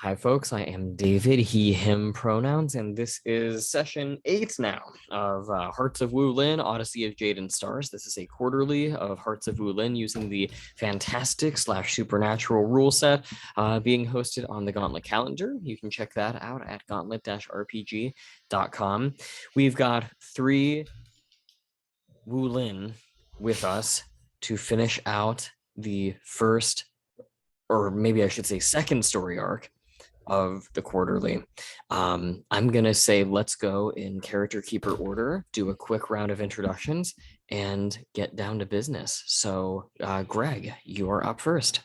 Hi, folks. I am David, he, him pronouns, and this is session 8 now of Hearts of Wulin, Odyssey of Jade and Stars. This is a quarterly of Hearts of Wulin using the fantastic / supernatural rule set being hosted on the Gauntlet calendar. You can check that out at gauntlet-rpg.com. We've got 3 Wulin with us to finish out the first, or maybe I should say second story arc of the quarterly. I'm gonna say let's go in character keeper order, do a quick round of introductions, and get down to business. So Greg, you are up first.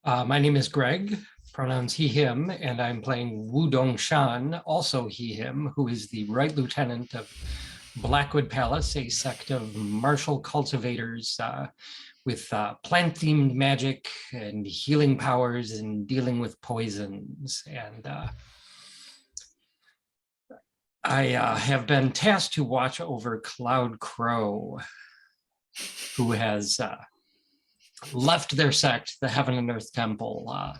My name is Greg, pronouns he, him, and I'm playing Dongshan, also he, him, who is the Right Lieutenant of Blackwood Palace, a sect of martial cultivators with plant-themed magic and healing powers and dealing with poisons. And I have been tasked to watch over Cloud Crow, who has left their sect, the Heaven and Earth Temple.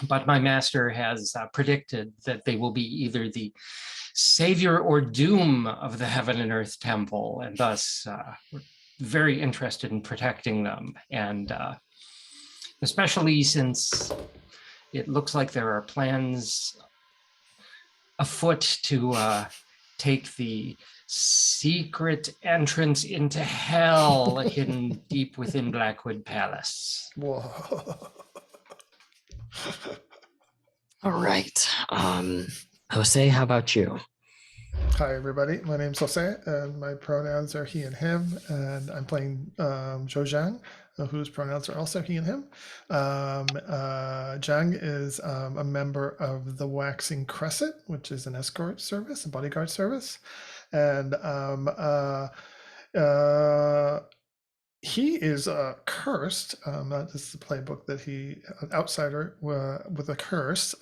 But my master has predicted that they will be either the savior or doom of the Heaven and Earth Temple, and thus we're very interested in protecting them. And especially since it looks like there are plans afoot to take the secret entrance into hell hidden deep within Blackwood Palace. Whoa. All right. Jose, how about you? Hi, everybody. My name's Jose, and my pronouns are he and him, and I'm playing Jiang, whose pronouns are also he and him. Jiang is a member of the Waxing Crescent, which is an escort service, a bodyguard service, and he is cursed. This is the playbook that he, an outsider with a curse.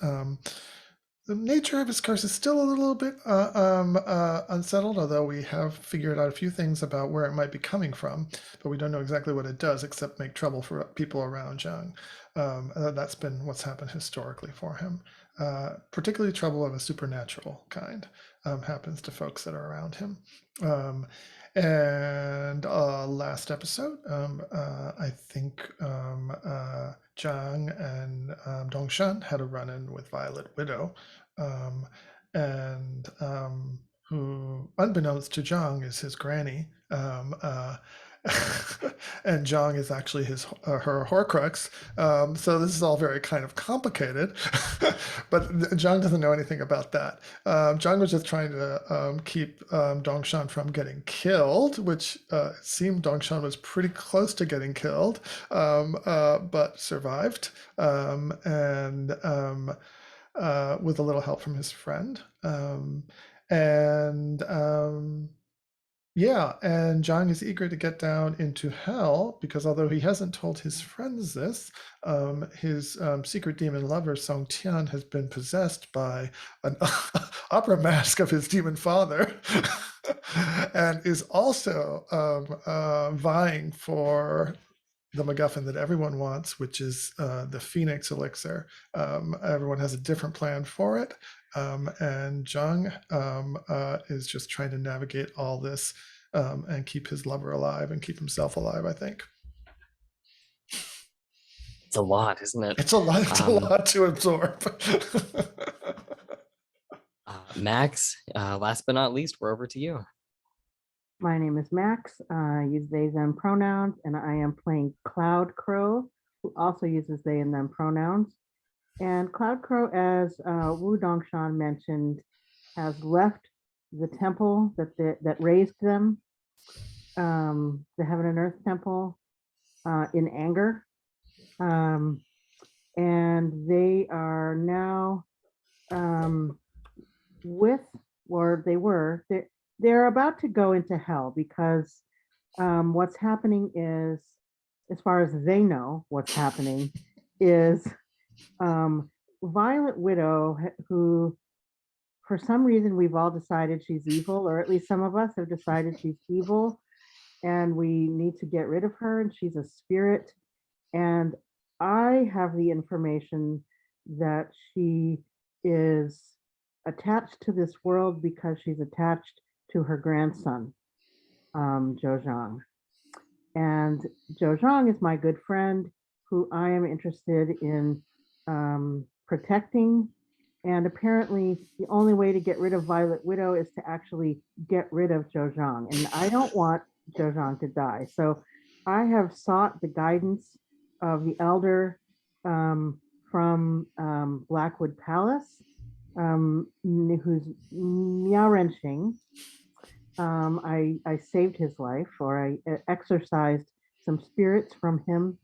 The nature of his curse is still a little bit unsettled, although we have figured out a few things about where it might be coming from, but we don't know exactly what it does except make trouble for people around Jiang. That's been what's happened historically for him. Particularly trouble of a supernatural kind happens to folks that are around him. And last episode, I think Jiang and Dongshan had a run-in with Violet Widow, and who, unbeknownst to Jiang, is his granny. And Jiang is actually her Horcrux. So this is all very kind of complicated, but Jiang doesn't know anything about that. Jiang was just trying to keep Dongshan from getting killed, which it seemed Dongshan was pretty close to getting killed, but survived, and with a little help from his friend. Yeah, and Jiang is eager to get down into hell because although he hasn't told his friends this, his secret demon lover, Song Tian, has been possessed by an opera mask of his demon father and is also vying for the MacGuffin that everyone wants, which is the Phoenix Elixir. Everyone has a different plan for it. And Jiang is just trying to navigate all this and keep his lover alive and keep himself alive, I think. It's a lot, isn't it? It's a lot, a lot to absorb. Max, last but not least, we're over to you. My name is Max. I use they, them pronouns, and I am playing Cloud Crow, who also uses they and them pronouns. And Cloud Crow, as Dongshan mentioned, has left the temple that raised them, the Heaven and Earth Temple, in anger. And they are now they're about to go into hell because what's happening is, as far as they know, what's happening is Violet Widow, who for some reason we've all decided she's evil, or at least some of us have decided she's evil, and we need to get rid of her, and she's a spirit. And I have the information that she is attached to this world because she's attached to her grandson, Jiang. And Jiang is my good friend who I am interested in protecting. And apparently, the only way to get rid of Violet Widow is to actually get rid of Jiang. And I don't want Jiang to die. So I have sought the guidance of the elder from Blackwood Palace, who's Miao Renxing. I saved his life, or I exorcised some spirits from him,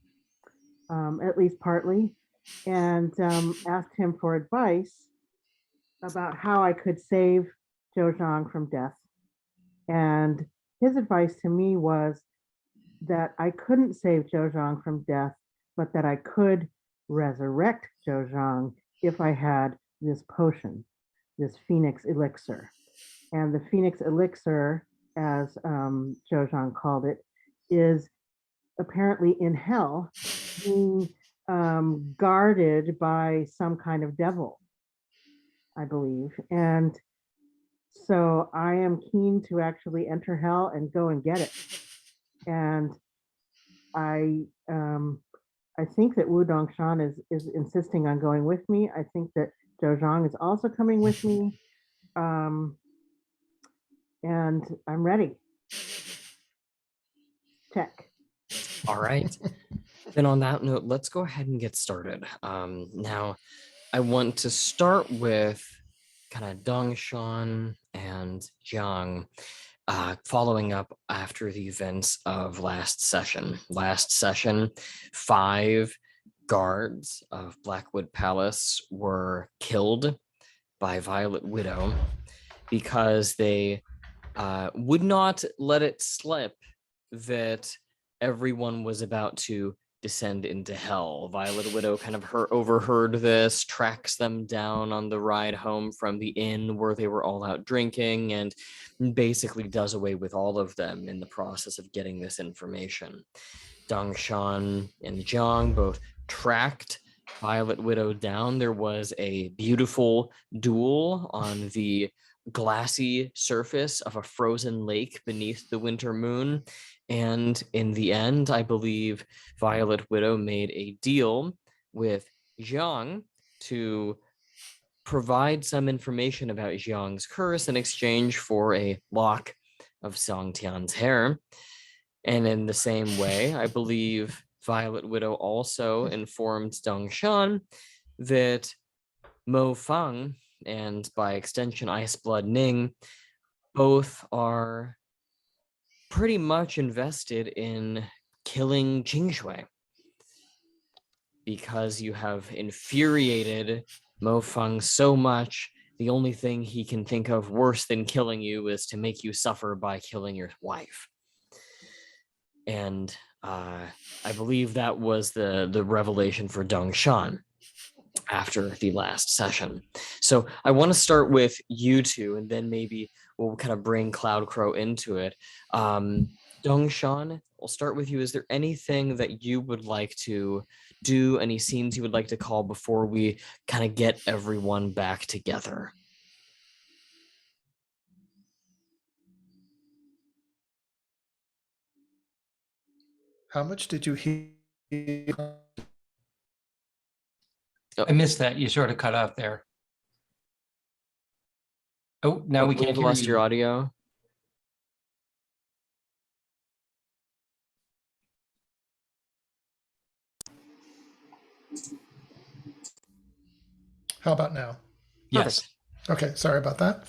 at least partly, and asked him for advice about how I could save Jiang from death. And his advice to me was that I couldn't save Jiang from death, but that I could resurrect Jiang if I had this potion, this Phoenix Elixir. And the Phoenix Elixir, as Jiang called it, is apparently in hell, being guarded by some kind of devil, I believe. And so I am keen to actually enter hell and go and get it. And I think that Wu Dongshan is insisting on going with me. I think that Jiang is also coming with me. And I'm ready. Check. All right. Then on that note, let's go ahead and get started. Now, I want to start with kind of Dongshan and Jiang, following up after the events of last session. Last session, 5 guards of Blackwood Palace were killed by Violet Widow because they would not let it slip that everyone was about to descend into hell. Violet Widow kind of overheard this, tracks them down on the ride home from the inn where they were all out drinking, and basically does away with all of them in the process of getting this information. Dongshan and Jiang both tracked Violet Widow down. There was a beautiful duel on the glassy surface of a frozen lake beneath the winter moon. And in the end, I believe Violet Widow made a deal with Jiang to provide some information about Jiang's curse in exchange for a lock of Song Tian's hair. And in the same way, I believe Violet Widow also informed Dongshan that Mo Fang and by extension Iceblood Ning both are pretty much invested in killing Jingshui because you have infuriated Mo Fang so much. The only thing he can think of worse than killing you is to make you suffer by killing your wife. And I believe that was the revelation for Dongshan after the last session. So I want to start with you two, and then maybe we'll kind of bring Cloud Crow into it. Dongshan, we'll start with you. Is there anything that you would like to do, any scenes you would like to call before we kind of get everyone back together? How much did you hear? I missed that. You sort of cut out there. Oh, now we can't We've hear lost your you. audio. How about now? Yes. Okay, sorry about that.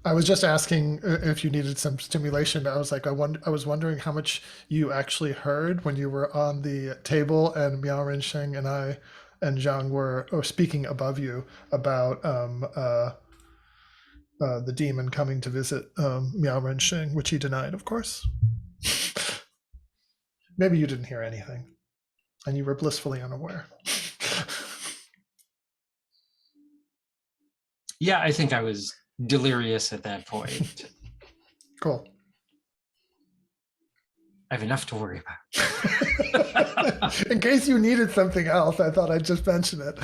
I was just asking if you needed some stimulation. I was like, I was wondering how much you actually heard when you were on the table and Miao Rensheng and I and Jiang were speaking above you about the demon coming to visit Miao Rensheng, which he denied, of course. Maybe you didn't hear anything, and you were blissfully unaware. Yeah, I think I was delirious at that point. Cool. I have enough to worry about. In case you needed something else, I thought I'd just mention it.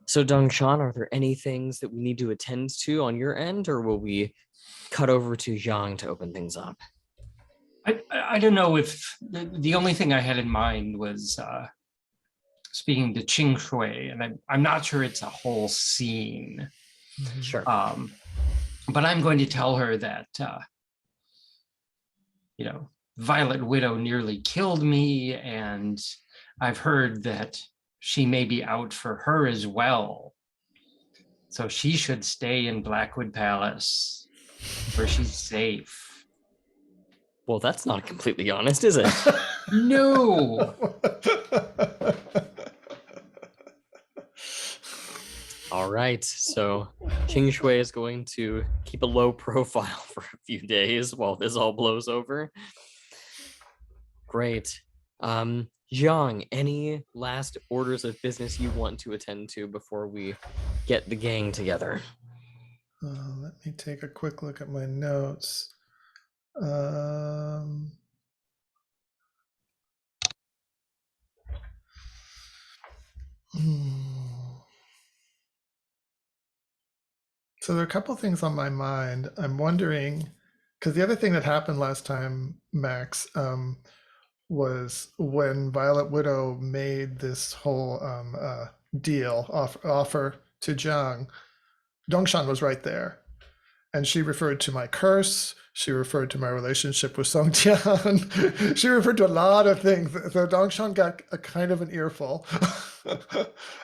So, Dongshan, are there any things that we need to attend to on your end, or will we cut over to Jiang to open things up? I don't know if the only thing I had in mind was speaking to Qing Shui, and I'm not sure it's a whole scene. Sure. But I'm going to tell her that, Violet Widow nearly killed me, and I've heard that she may be out for her as well. So she should stay in Blackwood Palace, where she's safe. Well, that's not completely honest, is it? No. All right. So Qing Shui is going to keep a low profile for a few days while this all blows over. Great. Jiang, any last orders of business you want to attend to before we get the gang together? Let me take a quick look at my notes. So there are a couple things on my mind. I'm wondering, because the other thing that happened last time, Max, was when Violet Widow made this whole deal offer to Jiang. Dongshan was right there, and she referred to my curse. She referred to my relationship with Song Tian. She referred to a lot of things. So Dongshan got a kind of an earful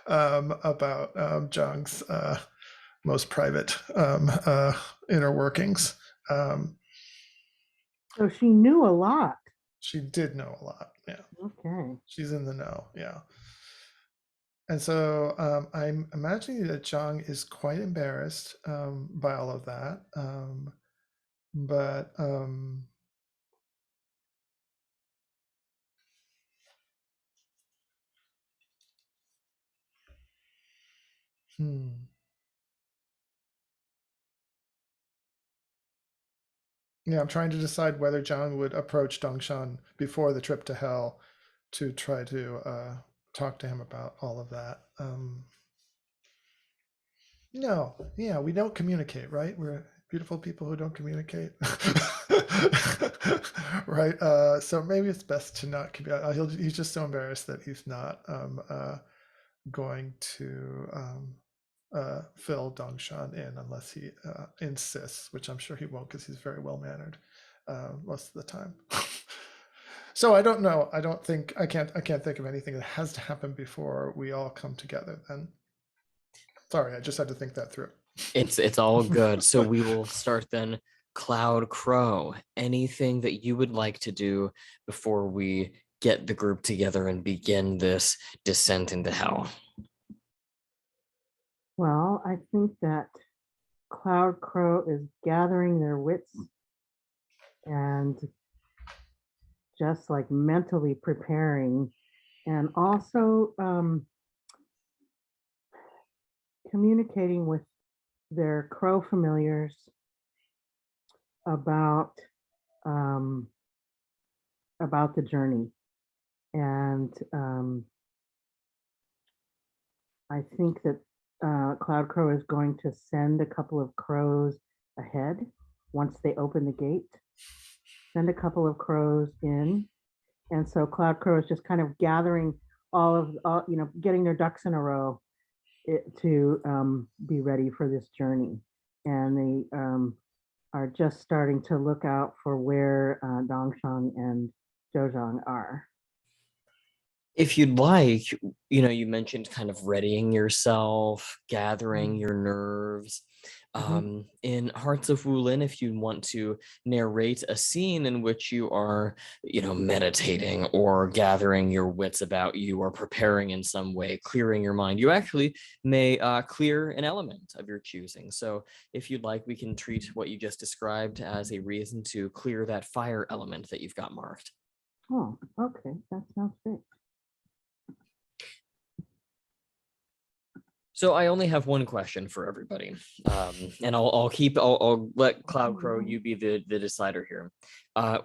about Jiang's most private inner workings. So she knew a lot. She did know a lot. Yeah. Okay. She's in the know. Yeah. And so I'm imagining that Jiang is quite embarrassed by all of that. But yeah, I'm trying to decide whether Jiang would approach Dongshan before the trip to hell to try to talk to him about all of that. No, yeah, we don't communicate, right? We're beautiful people who don't communicate. Right? So maybe it's best to not communicate. He's just so embarrassed that he's not going to fill Dongshan in unless he insists, which I'm sure he won't because he's very well mannered most of the time. So I don't know. I can't think of anything that has to happen before we all come together then. Sorry, I just had to think that through. It's all good. So we will start then. Cloud Crow, anything that you would like to do before we get the group together and begin this descent into hell? Well, I think that Cloud Crow is gathering their wits and just like mentally preparing, and also communicating with their crow familiars about the journey. And I think that Cloud Crow is going to send a couple of crows ahead once they open the gate. Send a couple of crows in. And so Cloud Crow is just kind of gathering getting their ducks in a row to be ready for this journey. And they are just starting to look out for where Dongshan and Zhejiang are. If you'd like, you mentioned kind of readying yourself, gathering your nerves. In Hearts of Wulin, if you want to narrate a scene in which you are, meditating or gathering your wits about you or preparing in some way, clearing your mind, you actually may clear an element of your choosing. So if you'd like, we can treat what you just described as a reason to clear that fire element that you've got marked. Oh, okay. That sounds great. So I only have one question for everybody, and I'll let Cloud Crow, you be the decider here.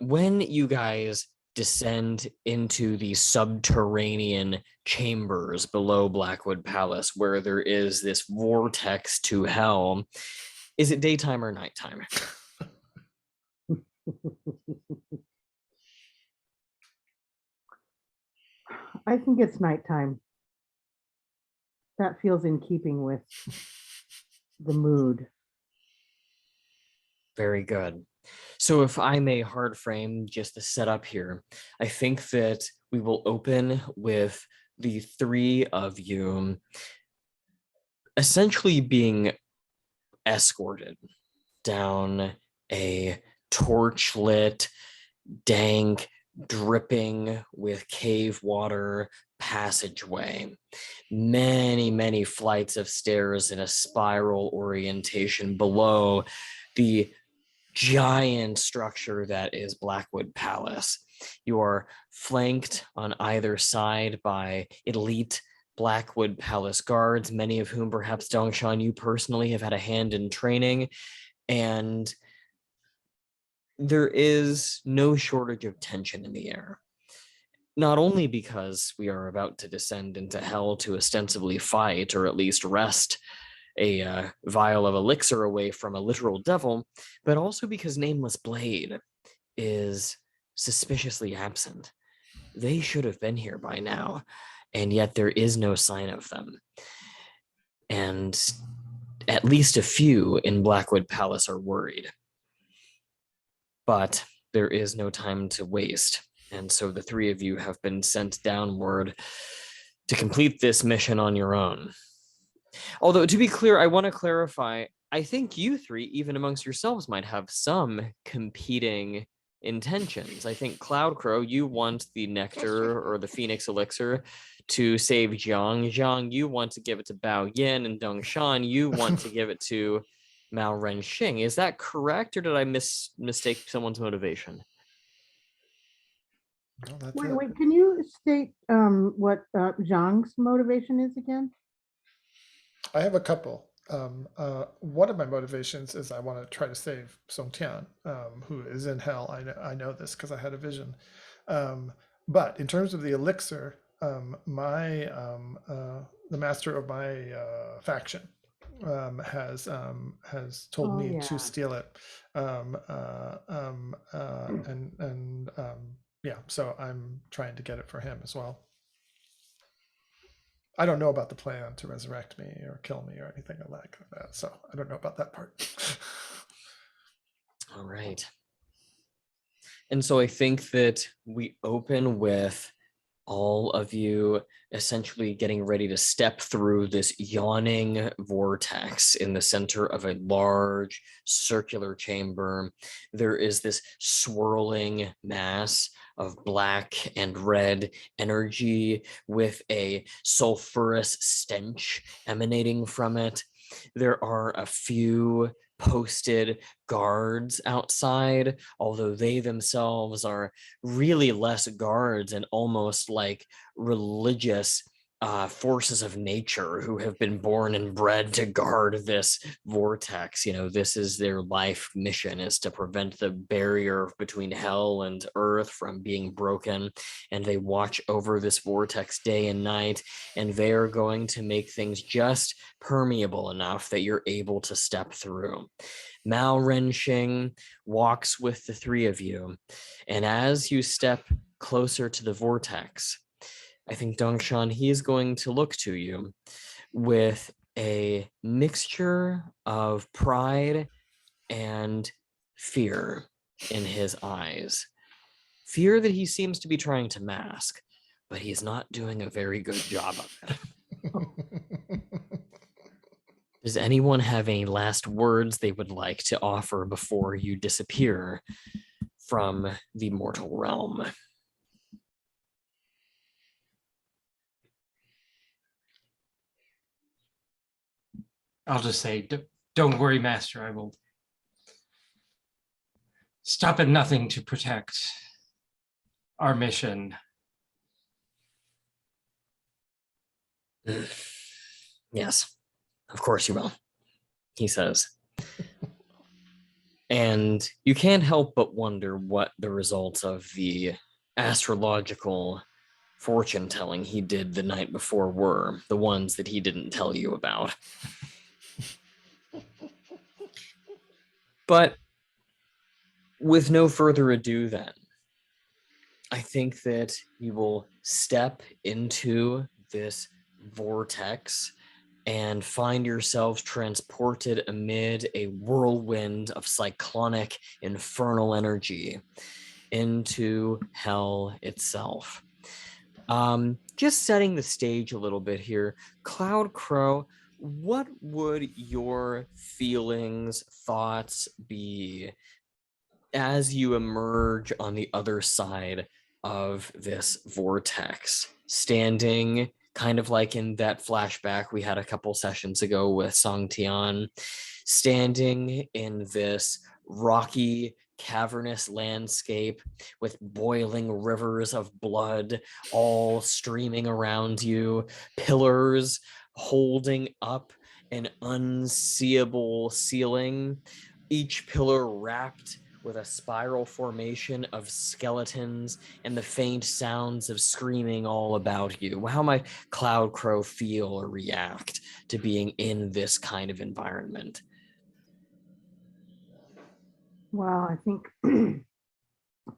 When you guys descend into the subterranean chambers below Blackwood Palace, where there is this vortex to hell, is it daytime or nighttime? I think it's nighttime. That feels in keeping with the mood. Very good. So if I may hard frame just the setup here, I think that we will open with the three of you essentially being escorted down a torchlit, dank, dripping with cave water passageway. Many flights of stairs in a spiral orientation below the giant structure that is Blackwood Palace. You are flanked on either side by elite Blackwood Palace guards, many of whom perhaps Dongshan, you personally have had a hand in training, and there is no shortage of tension in the air. Not only because we are about to descend into hell to ostensibly fight, or at least wrest a vial of elixir away from a literal devil, but also because Nameless Blade is suspiciously absent. They should have been here by now, and yet there is no sign of them. And at least a few in Blackwood Palace are worried. But there is no time to waste, and so the three of you have been sent downward to complete this mission on your own. Although, to be clear, I want to clarify, I think you three, even amongst yourselves, might have some competing intentions. I think Cloud Crow, you want the nectar or the Phoenix Elixir to save Jiang. Jiang, you want to give it to Bao Yin, and Dongshan, you want to give it to Mao Renxing. Is that correct, or did I mistake someone's motivation? Well, that's Wait, it. wait, can you state what Zhang's motivation is again? I have a couple. One of my motivations is I want to try to save Song Tian, who is in hell. I know this because I had a vision. But in terms of the elixir, the master of my faction has told Oh, me yeah. to steal it, yeah. So I'm trying to get it for him as well. I don't know about the plan to resurrect me or kill me or anything like that, so I don't know about that part. All right. And so I think that we open with all of you essentially getting ready to step through this yawning vortex in the center of a large circular chamber. There is this swirling mass of black and red energy with a sulfurous stench emanating from it. There are a few posted guards outside, although they themselves are really less guards and almost like religious forces of nature who have been born and bred to guard this vortex. You know, this is their life mission, is to prevent the barrier between hell and earth from being broken. And they watch over this vortex day and night, and they are going to make things just permeable enough that you're able to step through. Mao Renxing walks with the three of you, and as you step closer to the vortex, I think Dongshan, he is going to look to you with a mixture of pride and fear in his eyes. Fear that he seems to be trying to mask, but he's not doing a very good job of it. Does anyone have any last words they would like to offer before you disappear from the mortal realm? I'll just say, don't worry, Master. I will stop at nothing to protect our mission. Yes, Of course you will, he says. And you can't help but wonder what the results of the astrological fortune telling he did the night before were, the ones that he didn't tell you about. But with no further ado, then, I think that you will step into this vortex and find yourselves transported amid a whirlwind of cyclonic infernal energy into hell itself. Just setting the stage a little bit here, Cloud Crow, what would your feelings, thoughts be as you emerge on the other side of this vortex, standing kind of like in that flashback we had a couple sessions ago with Song Tian, standing in this rocky, cavernous landscape with boiling rivers of blood all streaming around you, pillars holding up an unseeable ceiling, each pillar wrapped with a spiral formation of skeletons and the faint sounds of screaming all about you. How might Cloud Crow feel or react to being in this kind of environment? Well, I think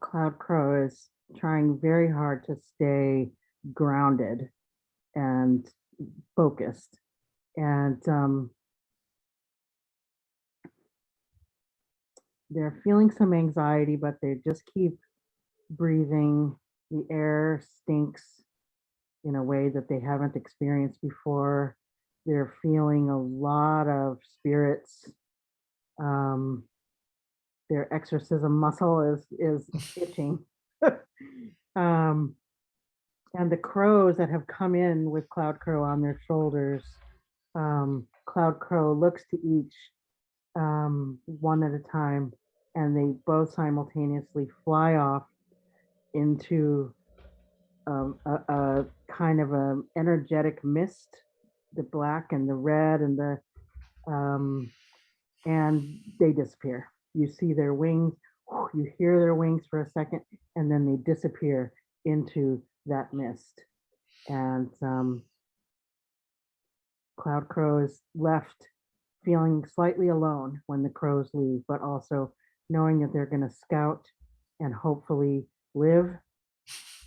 Cloud Crow is trying very hard to stay grounded and focused. And they're feeling some anxiety, but they just keep breathing. The air stinks in a way that they haven't experienced before. They're feeling a lot of spirits. Their exorcism muscle is itching. And the crows that have come in with Cloud Crow on their shoulders, Cloud Crow looks to each one at a time, and they both simultaneously fly off into a kind of a energetic mist, the black and the red and the and they disappear. You see their wings, you hear their wings for a second, and then they disappear into that mist. And Cloud Crow is left feeling slightly alone when the crows leave, but also knowing that they're going to scout and hopefully live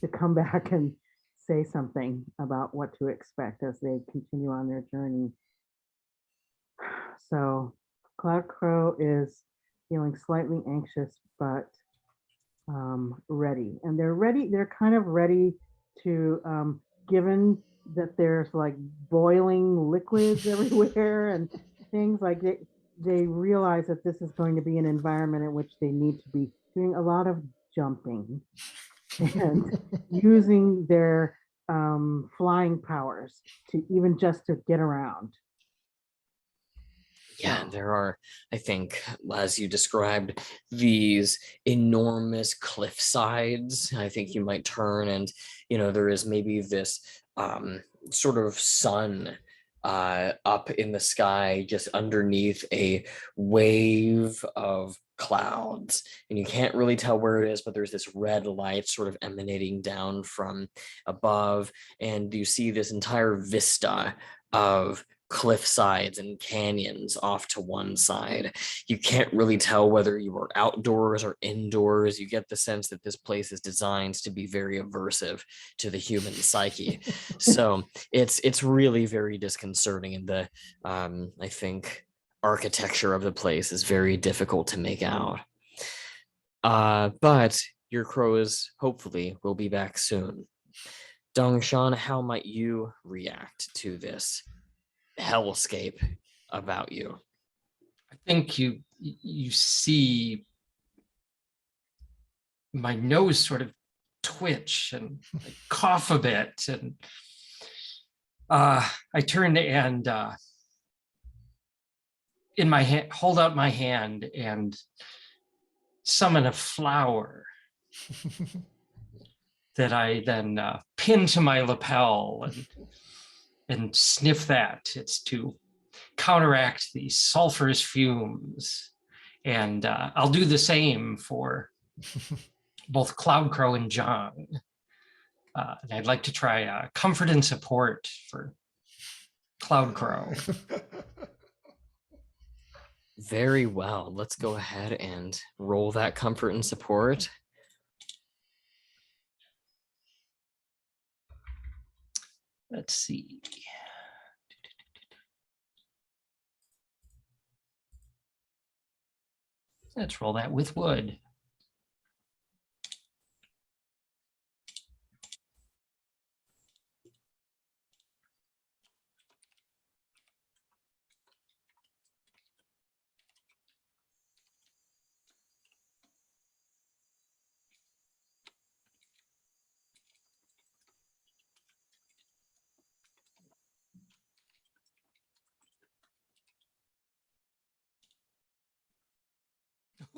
to come back and say something about what to expect as they continue on their journey. So Cloud Crow is feeling slightly anxious, but ready. And they're kind of ready to, given that there's like boiling liquids everywhere and things like they realize that this is going to be an environment in which they need to be doing a lot of jumping and using their flying powers to even just to get around. Yeah, there are, I think, as you described, these enormous cliff sides. I think you might turn and, there is maybe this sort of sun up in the sky just underneath a wave of clouds, and you can't really tell where it is, but there's this red light sort of emanating down from above, and you see this entire vista of cliff sides and canyons off to one side. You can't really tell whether you are outdoors or indoors. You get the sense that this place is designed to be very aversive to the human psyche. So it's really very disconcerting, and the I think architecture of the place is very difficult to make out. But your crows hopefully will be back soon. Dongshan, how might you react to this hellscape about you? I think you see my nose sort of twitch and I cough a bit, and I turn and in my hand, hold out my hand and summon a flower that I then pin to my lapel and sniff that. It's to counteract the sulfurous fumes. And I'll do the same for both Cloud Crow and Jiang. And I'd like to try comfort and support for Cloud Crow. Very well. Let's go ahead and roll that comfort and support. Let's see. Let's roll that with wood.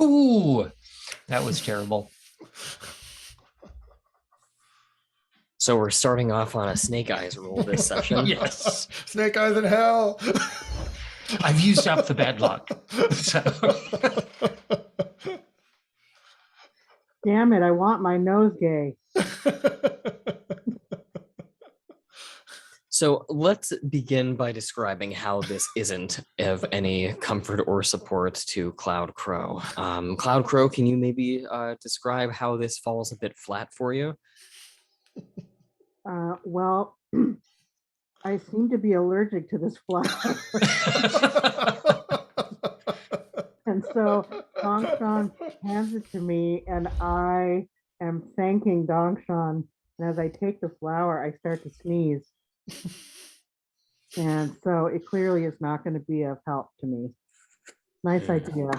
Ooh, that was terrible. So we're starting off on a snake eyes roll this session. Yes. Snake eyes in hell. I've used up the bad luck. So. Damn it, I want my nosegay. So let's begin by describing how this isn't of any comfort or support to Cloud Crow. Cloud Crow, can you maybe describe how this falls a bit flat for you? Well, I seem to be allergic to this flower. And so Dongshan hands it to me, and I am thanking Dongshan. And as I take the flower, I start to sneeze. And so it clearly is not going to be of help to me. Nice idea.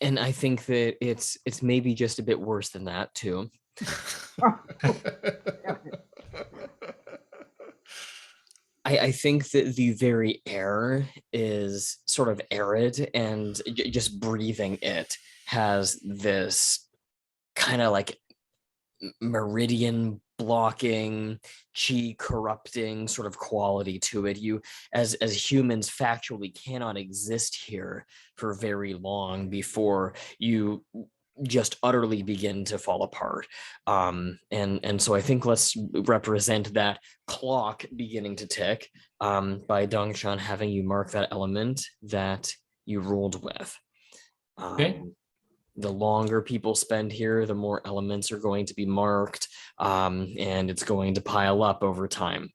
And I think that it's maybe just a bit worse than that too. I think that the very air is sort of arid, and just breathing it has this kind of like meridian blocking, chi corrupting sort of quality to it. You as humans factually cannot exist here for very long before you just utterly begin to fall apart. And so I think let's represent that clock beginning to tick by Dongshan having you mark that element that you rolled with. Okay. The longer people spend here, the more elements are going to be marked, and it's going to pile up over time.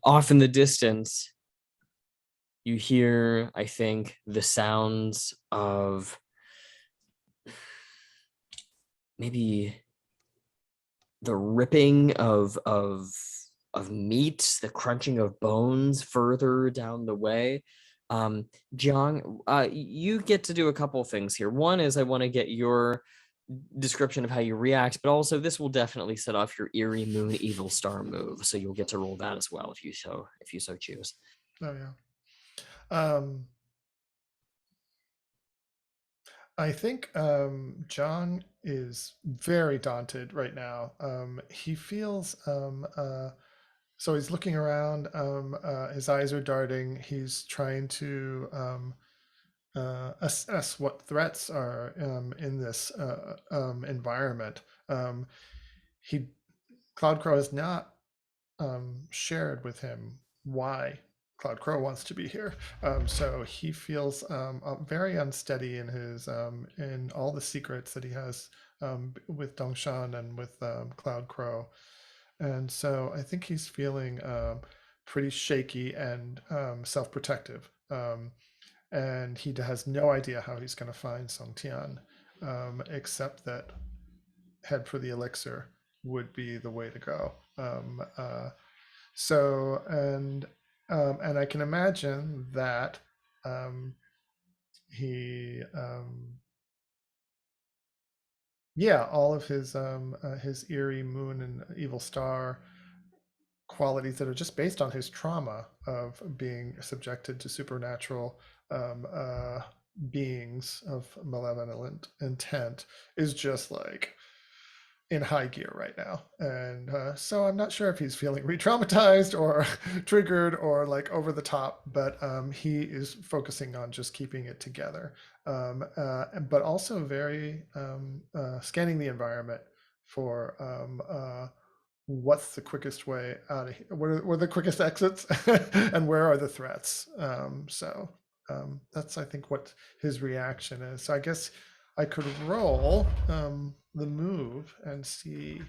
Off in the distance, you hear, I think, the sounds of maybe the ripping of meat, the crunching of bones further down the way. Jiang, you get to do a couple things here. One is I want to get your description of how you react, but also this will definitely set off your Eerie Moon Evil Star move, so you'll get to roll that as well if you so choose. Oh yeah. I think John is very daunted right now. He feels so he's looking around. His eyes are darting. He's trying to assess what threats are in this environment. Cloud Crow has not shared with him why Cloud Crow wants to be here. So he feels very unsteady in his in all the secrets that he has with Dongshan and with Cloud Crow. And so I think he's feeling pretty shaky and self-protective. And he has no idea how he's going to find Song Tian, except that head for the elixir would be the way to go. So and I can imagine that he all of his Eerie Moon and Evil Star qualities that are just based on his trauma of being subjected to supernatural beings of malevolent intent is just like in high gear right now, and so I'm not sure if he's feeling re-traumatized or triggered or like over the top, but he is focusing on just keeping it together, but also very scanning the environment for what's the quickest way out of here, where are the quickest exits, and where are the threats. So that's, I think, what his reaction is. So I guess I could roll the move and see.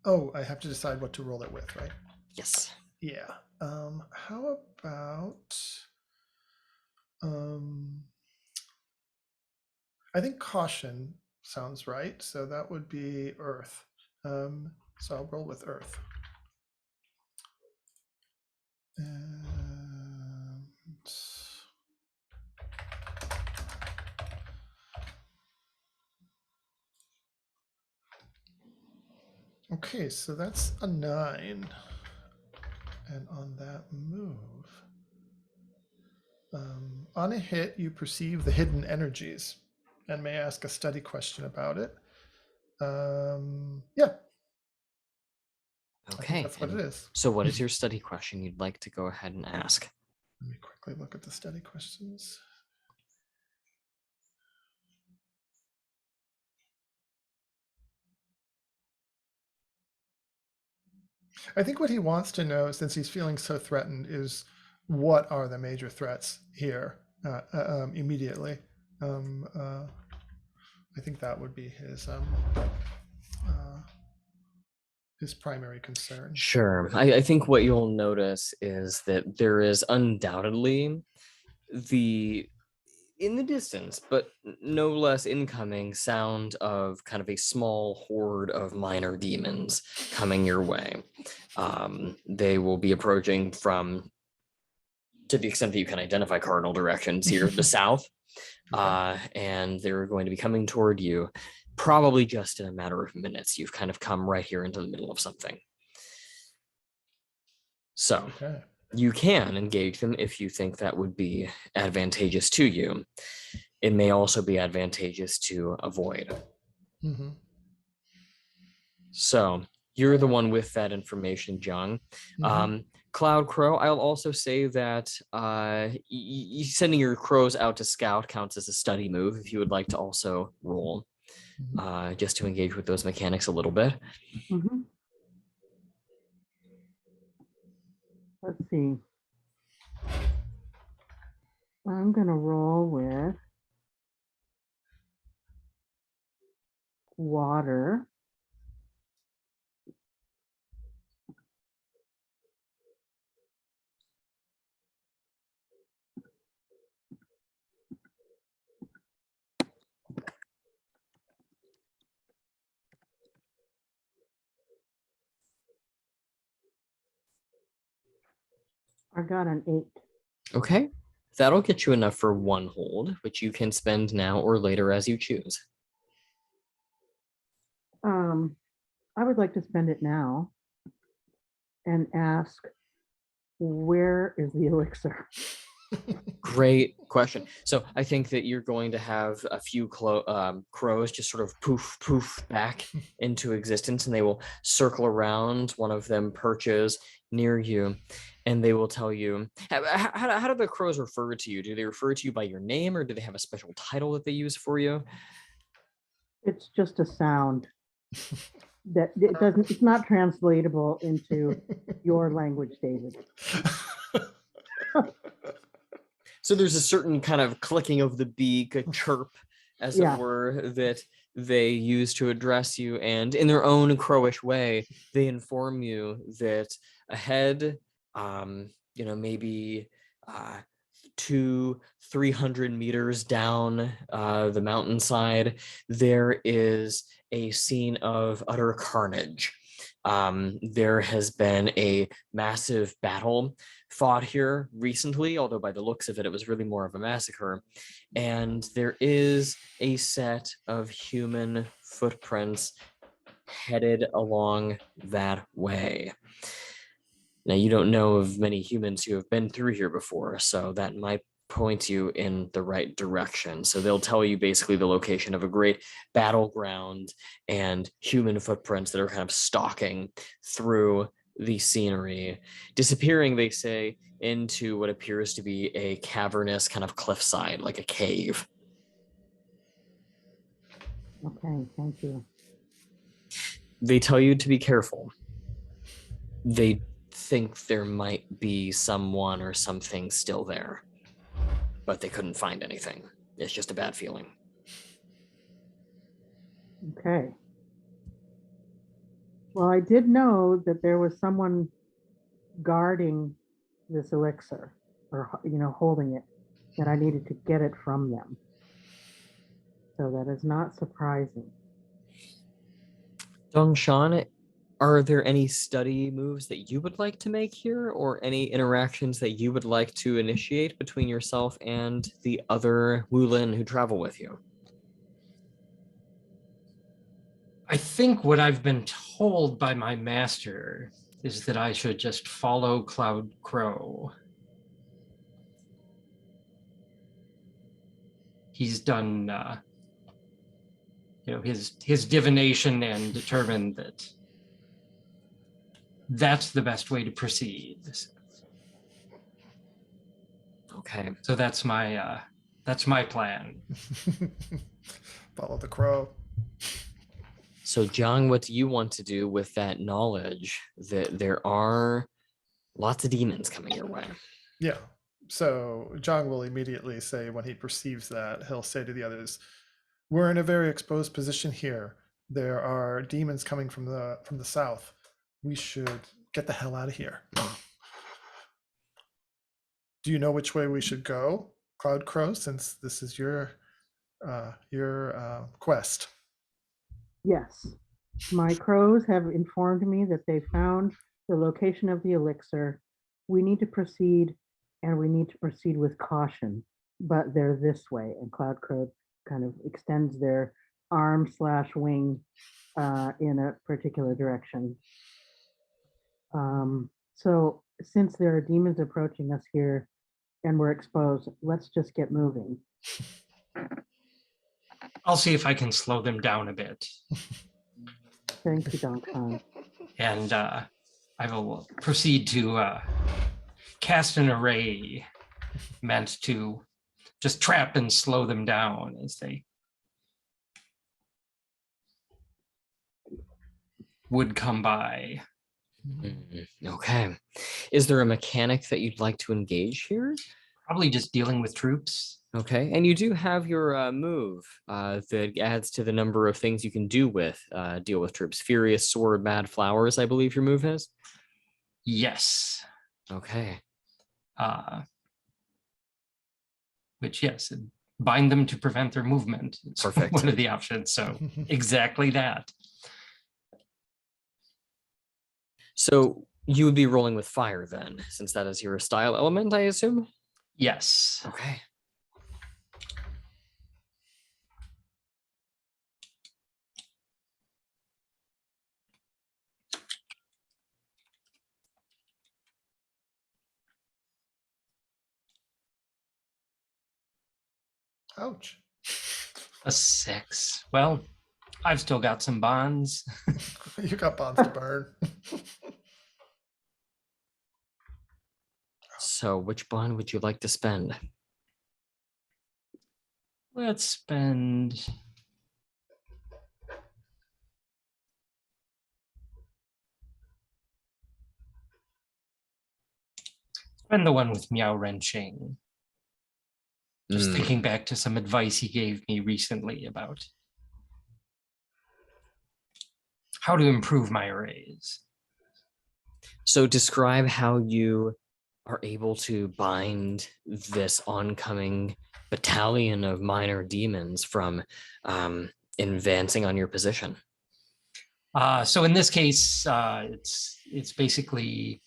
Oh, I have to decide what to roll it with, right? Yes. Yeah. How about I think caution sounds right. So that would be Earth. So I'll roll with Earth. And okay, so that's a 9. And on that move, on a hit, you perceive the hidden energies and may ask a study question about it. Yeah. I think Okay. that's what it is. So what is your study question you'd like to go ahead and ask? Let me quickly look at the study questions. I think what he wants to know, since he's feeling so threatened, is what are the major threats here immediately. I think that would be his primary concern. Sure. I think what you'll notice is that there is undoubtedly in the distance, but no less incoming sound of kind of a small horde of minor demons coming your way. They will be approaching from, to the extent that you can identify cardinal directions here, the south, and they're going to be coming toward you probably just in a matter of minutes. You've kind of come right here into the middle of something. So you can engage them if you think that would be advantageous to you. It may also be advantageous to avoid. Mm-hmm. So you're the one with that information, Jiang. Mm-hmm. Cloud Crow, I'll also say that sending your crows out to scout counts as a study move if you would like to also roll, just to engage with those mechanics a little bit. Mm-hmm. Let's see. I'm going to roll with water. I got an 8. Okay. That'll get you enough for one hold, which you can spend now or later as you choose. I would like to spend it now and ask, where is the elixir? Great question. So I think that you're going to have a few crows just sort of poof back into existence, and they will circle around. One of them perches near you, and they will tell you, how do the crows refer to you? Do they refer to you by your name, or do they have a special title that they use for you? It's just a sound that it's not translatable into your language, David. So there's a certain kind of clicking of the beak, a chirp, as it were, that they use to address you. And in their own crowish way, they inform you that ahead, maybe 200-300 meters down the mountainside, there is a scene of utter carnage. There has been a massive battle fought here recently, although by the looks of it, it was really more of a massacre. And there is a set of human footprints headed along that way. Now, you don't know of many humans who have been through here before, so that might point you in the right direction. So they'll tell you basically the location of a great battleground and human footprints that are kind of stalking through the scenery, disappearing, they say, into what appears to be a cavernous kind of cliffside, like a cave. Okay, thank you. They tell you to be careful. They think there might be someone or something still there, but they couldn't find anything. It's just a bad feeling. Okay. Well, I did know that there was someone guarding this elixir, or holding it, that I needed to get it from them. So that is not surprising. Dongshan, are there any study moves that you would like to make here, or any interactions that you would like to initiate between yourself and the other Wulin who travel with you? I think what I've been told by my master is that I should just follow Cloud Crow. He's done, his divination and determined that that's the best way to proceed. Okay. So that's my plan. Follow the crow. So, Jiang, what do you want to do with that knowledge that there are lots of demons coming your way? Yeah. So Jiang will immediately say, when he perceives that, he'll say to the others, "We're in a very exposed position here. There are demons coming from the south. We should get the hell out of here. Do you know which way we should go, Cloud Crow, since this is your quest?" Yes. My crows have informed me that they found the location of the elixir. We need to proceed, and we need to proceed with caution, but they're this way. And Cloud Crow kind of extends their arm/wing in a particular direction. So since there are demons approaching us here and we're exposed, let's just get moving. I'll see if I can slow them down a bit. Thank you, Dongshan. And I will proceed to cast an array meant to just trap and slow them down as they would come by. Okay. Is there a mechanic that you'd like to engage here? Probably just dealing with troops. Okay. And you do have your move that adds to the number of things you can do with deal with troops. Furious Sword, Mad Flowers, I believe your move is. Yes. Okay. Which, yes, bind them to prevent their movement. It's Perfect. one of the options. So exactly that. So you would be rolling with fire then, since that is your style element, I assume? Yes. Okay. Ouch. A 6. Well, I've still got some bonds. You got bonds to burn. So which bond would you like to spend? Let's spend the one with Meow Wrenching. Just thinking back to some advice he gave me recently about how to improve my arrays. So describe how you are able to bind this oncoming battalion of minor demons from advancing on your position. So in this case, it's basically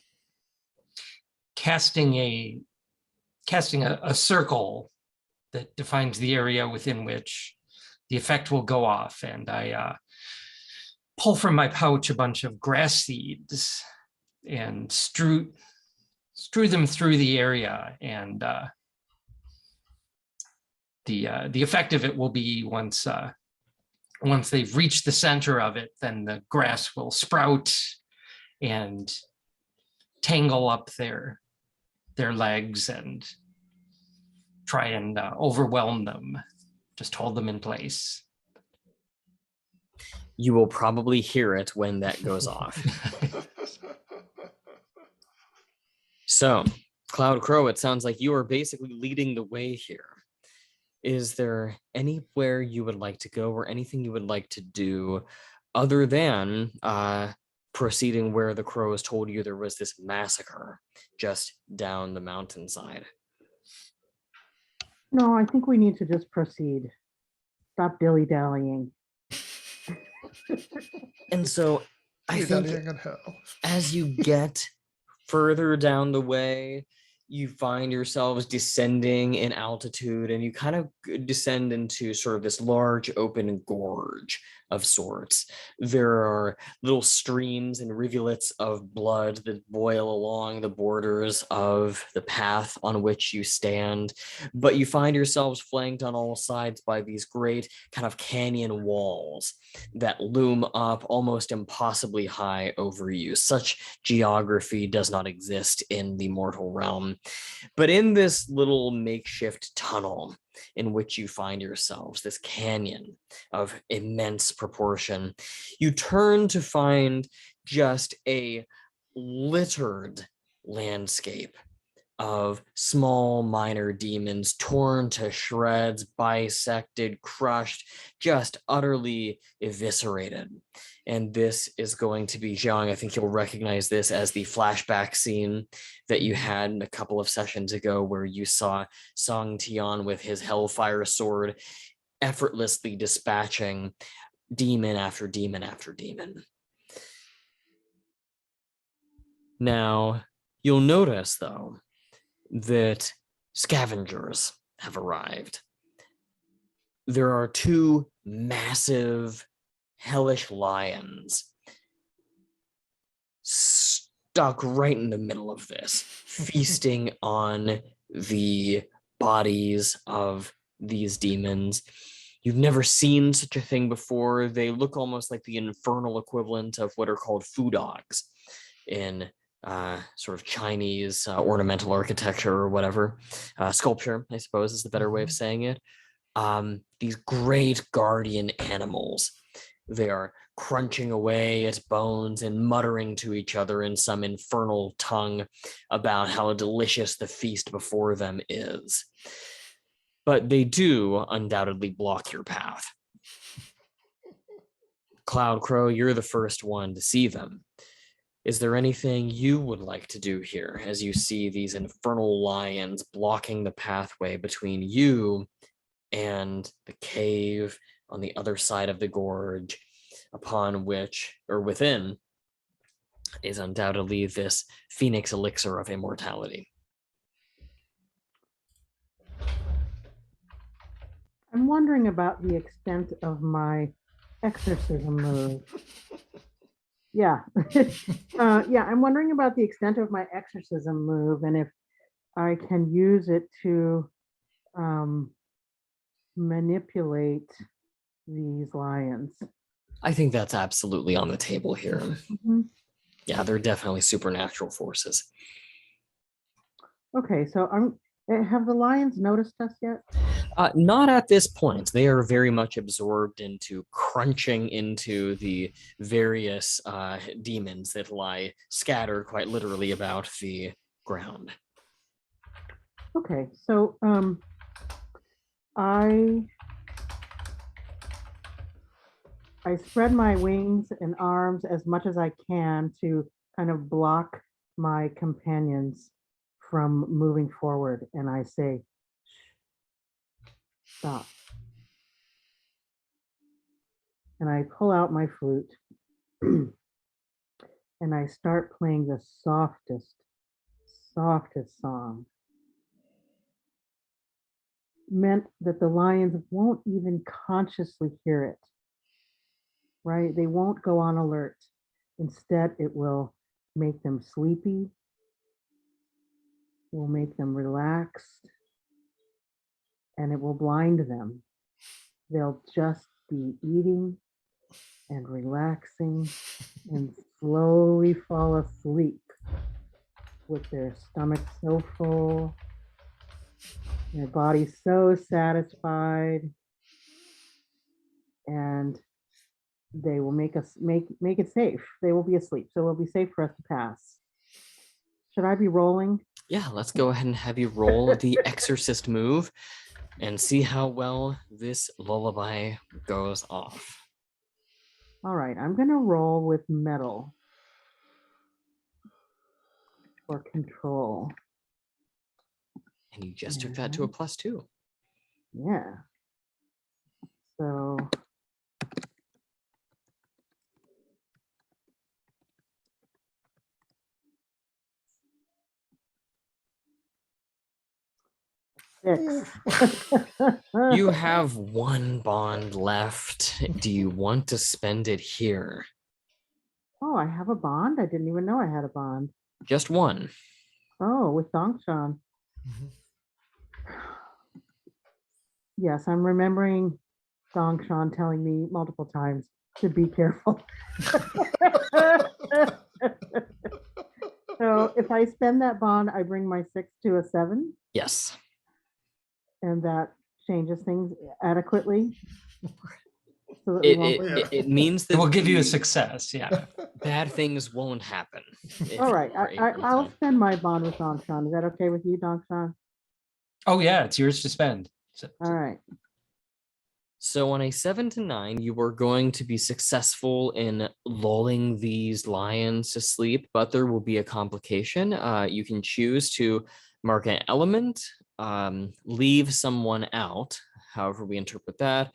casting a circle that defines the area within which the effect will go off, and I pull from my pouch a bunch of grass seeds and strew them through the area, and the effect of it will be once they've reached the center of it, then the grass will sprout and tangle up their legs and try and overwhelm them, just hold them in place. You will probably hear it when that goes off. So, Cloud Crow, it sounds like you are basically leading the way here. Is there anywhere you would like to go or anything you would like to do other than proceeding where the crows told you there was this massacre just down the mountainside? No, I think we need to just proceed. Stop dilly-dallying. And so I think Dilly-dallying in hell. as you get further down the way, you find yourselves descending in altitude, and you kind of descend into sort of this large open gorge of sorts. There are little streams and rivulets of blood that boil along the borders of the path on which you stand, but you find yourselves flanked on all sides by these great kind of canyon walls that loom up almost impossibly high over you. Such geography does not exist in the mortal realm. But in this little makeshift tunnel in which you find yourselves, this canyon of immense proportion, you turn to find just a littered landscape of small minor demons torn to shreds, bisected, crushed, just utterly eviscerated. And this is going to be Jiang. I think you'll recognize this as the flashback scene that you had a couple of sessions ago where you saw Song Tian with his Hellfire sword effortlessly dispatching demon after demon after demon. Now, you'll notice, though, that scavengers have arrived. There are two massive hellish lions stuck right in the middle of this, feasting on the bodies of these demons. You've never seen such a thing before. They look almost like the infernal equivalent of what are called foo dogs in sort of Chinese ornamental architecture or whatever. Sculpture, I suppose, is the better way of saying it. These great guardian animals. They are crunching away at bones and muttering to each other in some infernal tongue about how delicious the feast before them is. But they do undoubtedly block your path. Cloud Crow, you're the first one to see them. Is there anything you would like to do here as you see these infernal lions blocking the pathway between you and the cave on the other side of the gorge, upon which, or within, is undoubtedly this Phoenix Elixir of Immortality? I'm wondering about the extent of my exorcism move. Yeah. Yeah, I'm wondering about the extent of my exorcism move and if I can use it to manipulate these lions. I think that's absolutely on the table here. Mhm. Yeah, they're definitely supernatural forces. Okay, so have the lions noticed us yet? Not at this point. They are very much absorbed into crunching into the various demons that lie scattered quite literally about the ground. Okay, so I spread my wings and arms as much as I can to kind of block my companions from moving forward, and I say, "Shh, stop." And I pull out my flute and I start playing the softest song, meant that the lions won't even consciously hear it, right? They won't go on alert. Instead, it will make them sleepy, will make them relaxed, and it will blind them. They'll just be eating and relaxing and slowly fall asleep with their stomachs so full, their body so satisfied, and they will make it safe. They will be asleep, so it will be safe for us to pass. Should I be rolling? Yeah, let's go ahead and have you roll the exorcist move and see how well this lullaby goes off. All right, I'm gonna roll with metal for control. And you just took that to a +2. Yeah. So six. You have one bond left. Do you want to spend it here? Oh, I have a bond. I didn't even know I had a bond. Just one. Oh, with Dongshan. Mhm. Yes, I'm remembering Dongshan telling me multiple times to be careful. So if I spend that bond, I bring my 6 to a 7, Yes. and that changes things adequately. So that we It, won't it, bring- it, it means It that will give you a the success. Yeah. bad things won't happen. if All you right, are able I'll to. spend my bond with Dongshan. Is that okay with you, Dongshan? Oh yeah, it's yours to spend. So, All right. So on a 7 to 9, you are going to be successful in lulling these lions to sleep, but there will be a complication. You can choose to mark an element, leave someone out, however we interpret that.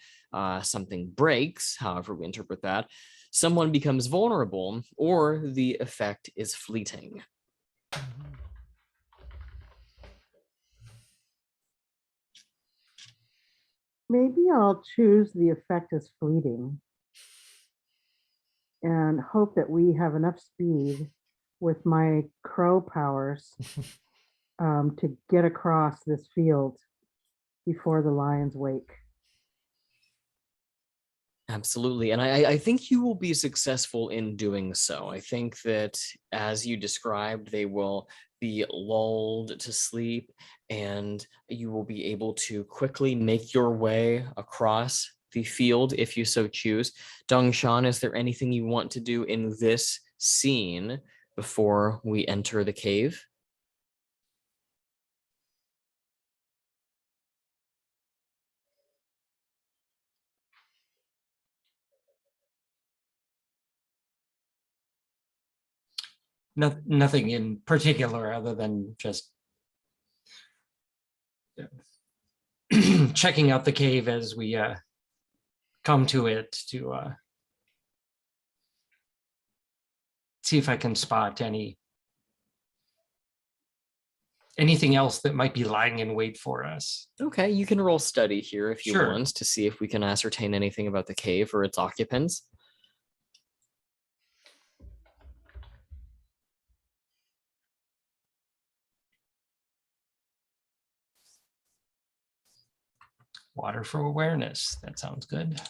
Something breaks, however we interpret that. Someone becomes vulnerable, or the effect is fleeting. Maybe I'll choose the effect as fleeting and hope that we have enough speed with my crow powers to get across this field before the lions wake. Absolutely. And I think you will be successful in doing so. I think that, as you described, they will be lulled to sleep and you will be able to quickly make your way across the field if you so choose. Dongshan, is there anything you want to do in this scene before we enter the cave? nothing in particular other than just checking out the cave as we come to it to see if I can spot anything else that might be lying in wait for us. Okay, you can roll study here if you Sure. want to see if we can ascertain anything about the cave or its occupants. Water for awareness. That sounds good.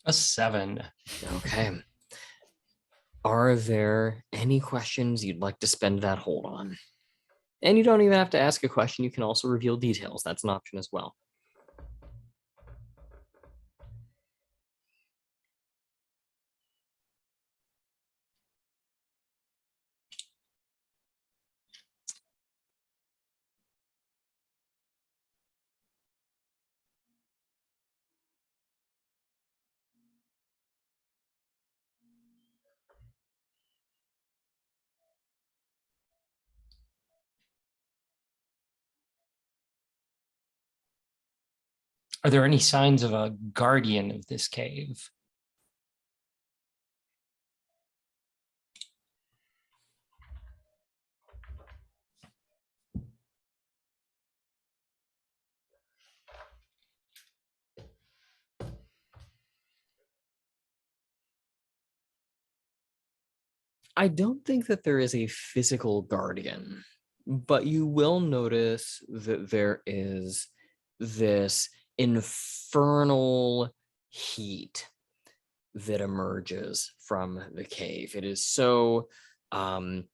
A 7. Okay. Are there any questions you'd like to spend that hold on? And you don't even have to ask a question. You can also reveal details. That's an option as well. Are there any signs of a guardian of this cave? I don't think that there is a physical guardian, but you will notice that there is this infernal heat that emerges from the cave. It is so um,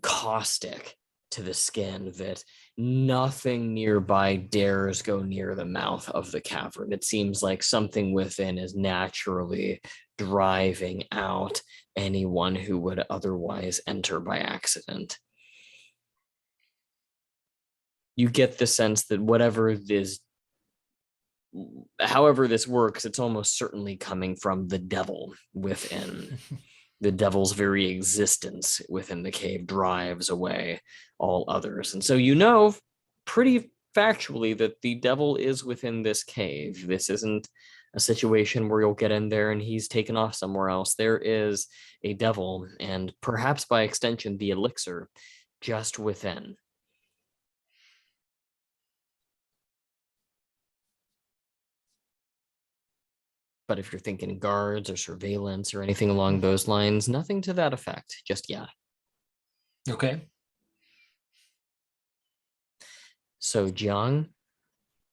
caustic to the skin that nothing nearby dares go near the mouth of the cavern. It seems like something within is naturally driving out anyone who would otherwise enter by accident. You get the sense that however this works, it's almost certainly coming from the devil within. The devil's very existence within the cave drives away all others. And so you know pretty factually that the devil is within this cave. This isn't a situation where you'll get in there and he's taken off somewhere else. There is a devil, and perhaps by extension, the elixir just within. But if you're thinking guards or surveillance or anything along those lines, nothing to that effect just yet. Okay. So, Jiang,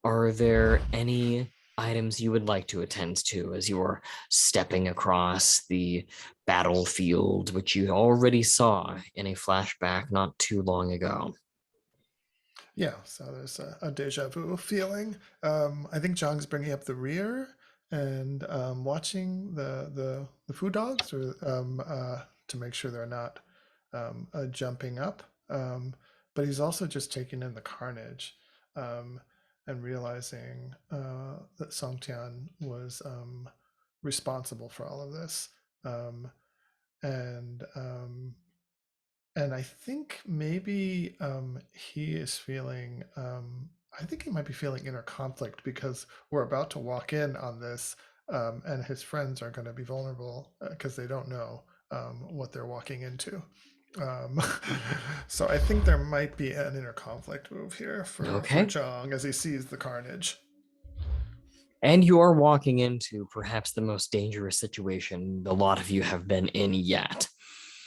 are there any items you would like to attend to as you're stepping across the battlefield, which you already saw in a flashback not too long ago? Yeah, so there's a deja vu feeling. I think Zhang's bringing up the rear and watching the food dogs to make sure they're not jumping up. But he's also just taking in the carnage and realizing that Song Tian was responsible for all of this. And I think maybe he is feeling, I think he might be feeling inner conflict because we're about to walk in on this, and his friends are going to be vulnerable because they don't know what they're walking into. So I think there might be an inner conflict move here for Zhang as he sees the carnage. And you are walking into perhaps the most dangerous situation a lot of you have been in yet.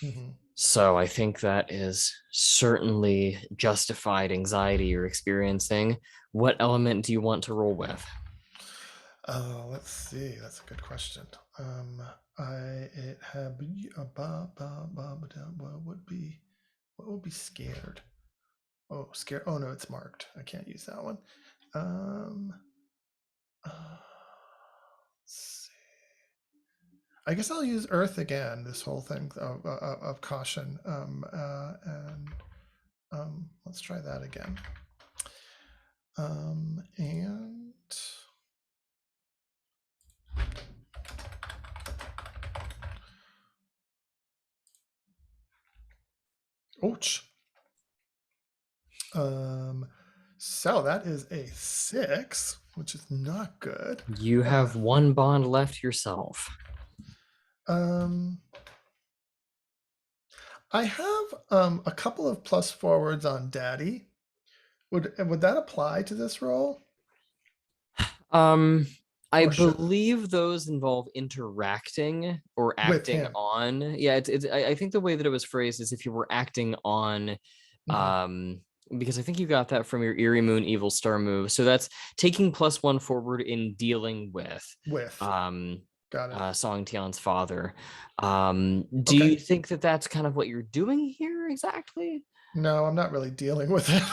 Mm-hmm. So I think that is certainly justified anxiety you're experiencing. What element do you want to roll with? Let's see. That's a good question. It had what would be scared? Oh, scared. Oh no, it's marked. I can't use that one. Let's see. I guess I'll use Earth again. This whole thing of caution, and let's try that again. And ouch. So that is a 6, which is not good. You have one bond left yourself. I have a couple of plus forwards on Daddy. Would that apply to this role? I believe those involve interacting or acting on. Yeah, I think the way that it was phrased is if you were acting on, because I think you got that from your Eerie Moon Evil Star move. So that's taking +1 forward in dealing with got it. Song Tian's father. Do you think that that's kind of what you're doing here exactly? No, I'm not really dealing with it.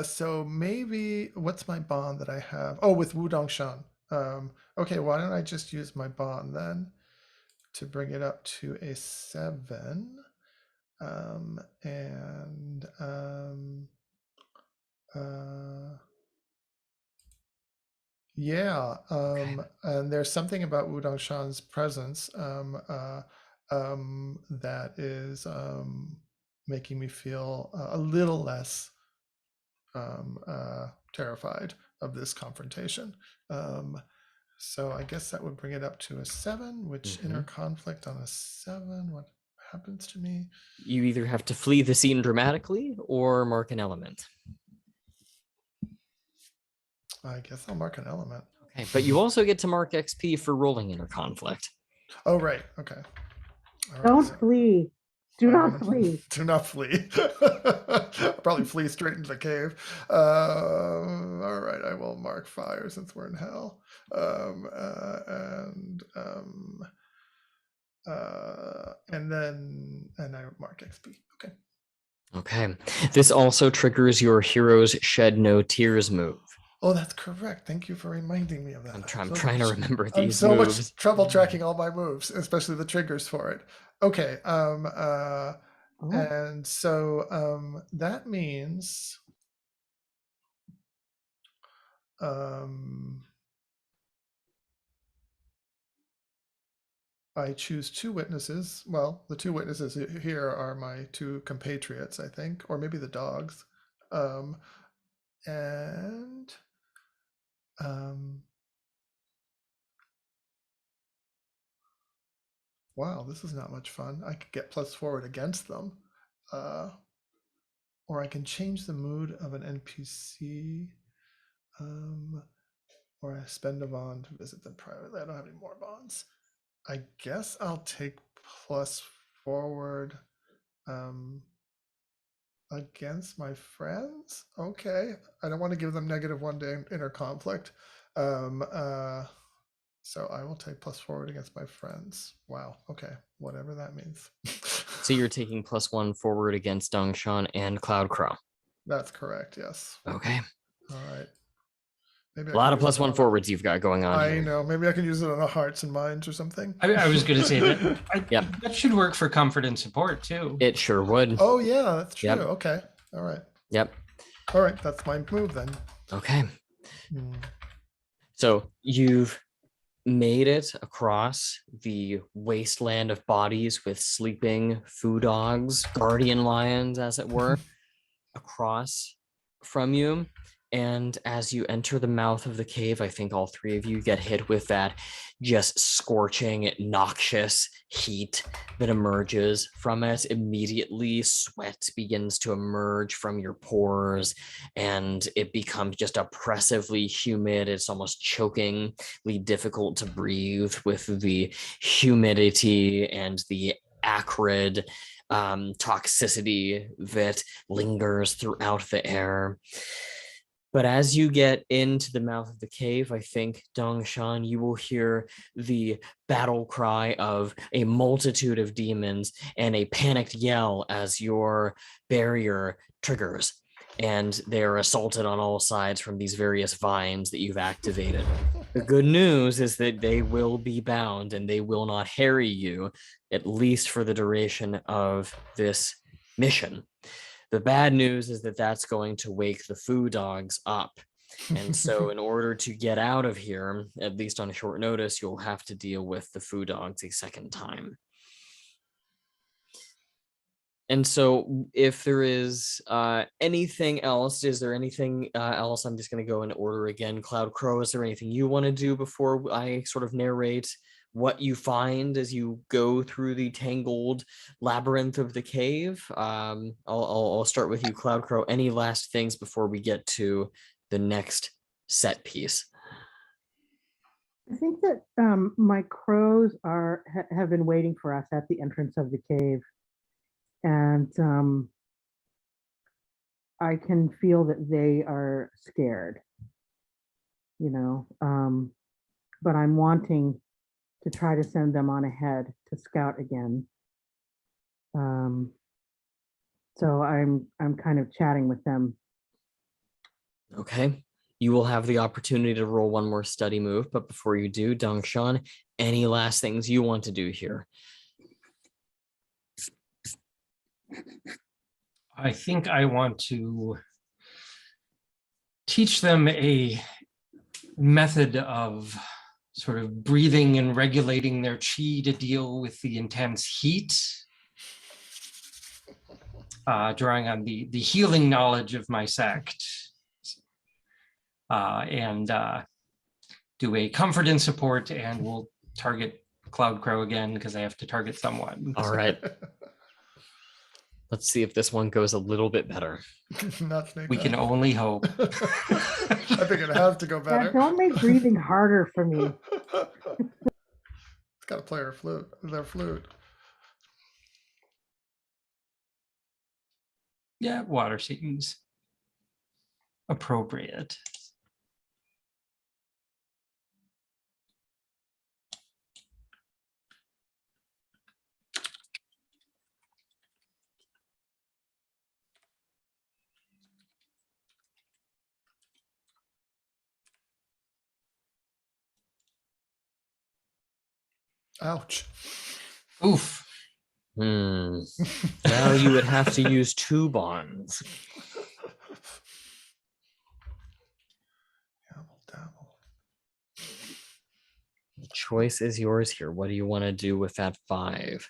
So maybe what's my bond that I have? Oh, with Wu Dongshan. Okay, why don't I just use my bond then to bring it up to a 7? Yeah, and there's something about Wu Dongshan's presence that is making me feel a little less terrified of this confrontation. So I guess that would bring it up to a 7, which inner conflict on a 7. What happens to me? You either have to flee the scene dramatically or mark an element. I guess I'll mark an element. Okay, but you also get to mark XP for rolling inner conflict. Oh, right. Okay. All right, Don't so- flee. Do I'm not gonna- flee. Do not flee. I'll probably flee straight into the cave. All right, I will mark fire since we're in hell. And I mark XP. Okay. Okay. This also triggers your hero's Shed No Tears move. Oh, that's correct. Thank you for reminding me of that. I'm trying to remember I'm these so moves. much trouble tracking all my moves, especially the triggers for it. Okay. Oh, And so that means I choose two witnesses. Well, the two witnesses here are my two compatriots, I think, or maybe the dogs. And wow, this is not much fun. I could get plus forward against them. Or I can change the mood of an NPC. Or I spend a bond to visit them privately. I don't have any more bonds. I guess I'll take plus forward against my friends. Okay. I don't want to give them -1 day inner conflict. So I will take plus forward against my friends. Wow. Okay. Whatever that means. So you're taking +1 forward against Dongshan and Cloud Crow. That's correct. Yes. Okay. All right. Maybe A lot of +1 forward. forwards you've got going on I here. know. Maybe I can use it on a hearts and minds or something. I was going to say that. Yep. That should work for comfort and support too. It sure would. Oh yeah, that's true. Yep. Okay. All right. Yep. All right. That's my move then. Okay. Hmm. So you've made it across the wasteland of bodies with sleeping foo dogs, guardian lions, as it were, across from you. And as you enter the mouth of the cave, I think all three of you get hit with that just scorching, noxious heat that emerges from it. Immediately, sweat begins to emerge from your pores, and it becomes just oppressively humid. It's almost chokingly difficult to breathe with the humidity and the acrid toxicity that lingers throughout the air. But as you get into the mouth of the cave, I think, Dongshan, you will hear the battle cry of a multitude of demons and a panicked yell as your barrier triggers. And they're assaulted on all sides from these various vines that you've activated. The good news is that they will be bound and they will not harry you, at least for the duration of this mission. The bad news is that that's going to wake the foo dogs up. And so in order to get out of here, at least on short notice, you'll have to deal with the foo dogs a second time. And so if there is anything else, is there anything else? I'm just going to go in order again. Cloud Crow, is there anything you want to do before I sort of narrate what you find as you go through the tangled labyrinth of the cave? I'll start with you, Cloud Crow. Any last things before we get to the next set piece? I think that my crows have been waiting for us at the entrance of the cave, and I can feel that they are scared, but I'm wanting to try to send them on ahead to scout again. So I'm kind of chatting with them. Okay. You will have the opportunity to roll one more study move, but before you do, Dongshan, any last things you want to do here? I think I want to teach them a method of sort of breathing and regulating their chi to deal with the intense heat, drawing on the healing knowledge of my sect, and do a comfort and support, and we'll target Cloud Crow again because I have to target someone. All right. Let's see if this one goes a little bit better. Not snake We can eyes. only hope. I think it has to go Yeah, better. don't make breathing harder for me. got to play their flute. Yeah, water seems appropriate. Ouch. Oof. Now you would have to use 2 bonds. Dabble. The choice is yours here. What do you want to do with that 5?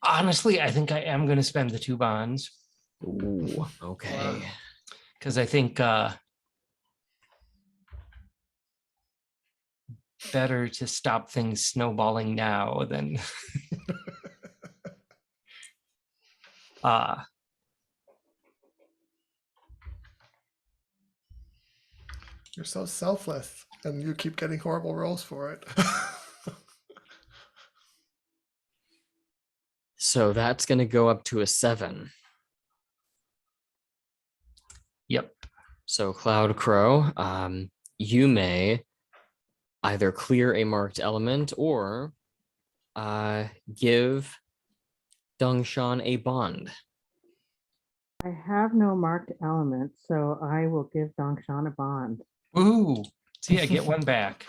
Honestly, I think I am going to spend the 2 bonds Ooh, okay. Wow. because I think better to stop things snowballing now than You're so selfless, and you keep getting horrible rolls for it. So that's going to go up to a 7. Yep. So Cloud Crow, you may either clear a marked element or give Dongshan a bond. I have no marked element, so I will give Dongshan a bond. Ooh. See, I get 1 back.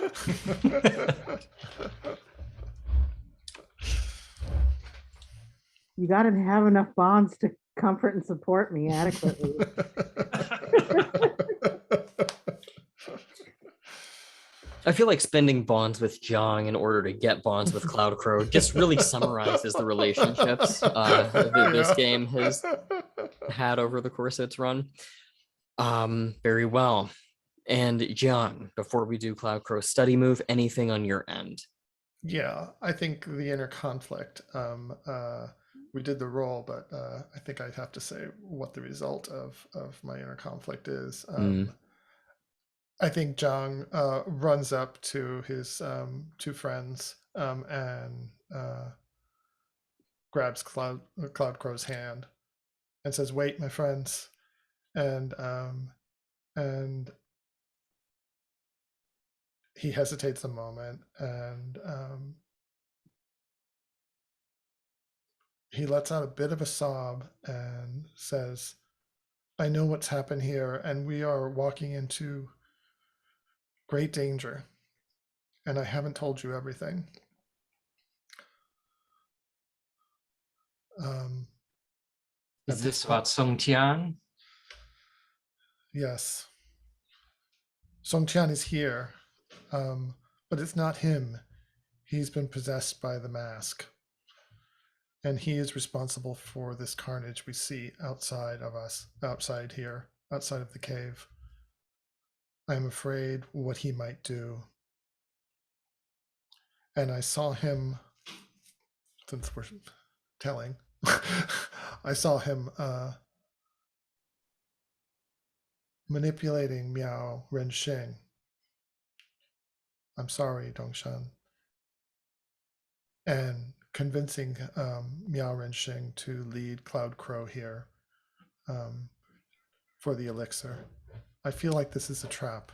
You got to have enough bonds to comfort and support me adequately. I feel like spending bonds with Jiang in order to get bonds with Cloud Crow just really summarizes the relationships that this game has had over the course of its run. Very well. And Jiang, before we do Cloud Crow's study move, anything on your end? Yeah, I think the inner conflict. We did the roll, but I think I'd have to say what the result of my inner conflict is. I think Jiang runs up to his 2 friends and grabs Cloud Crow's hand and says, "Wait, my friends," and he hesitates a moment, and he lets out a bit of a sob and says, "I know what's happened here, and we are walking into great danger, and I haven't told you everything." Is At this about Song Tian? Yes. Song Tian is here, but it's not him. He's been possessed by the mask, and he is responsible for this carnage we see outside of us, outside here, outside of the cave. I'm afraid what he might do. And I saw him, since we're telling, I saw him manipulating Miao Renxing. I'm sorry, Dongshan. And convincing Miao Renxing to lead Cloud Crow here for the elixir. I feel like this is a trap.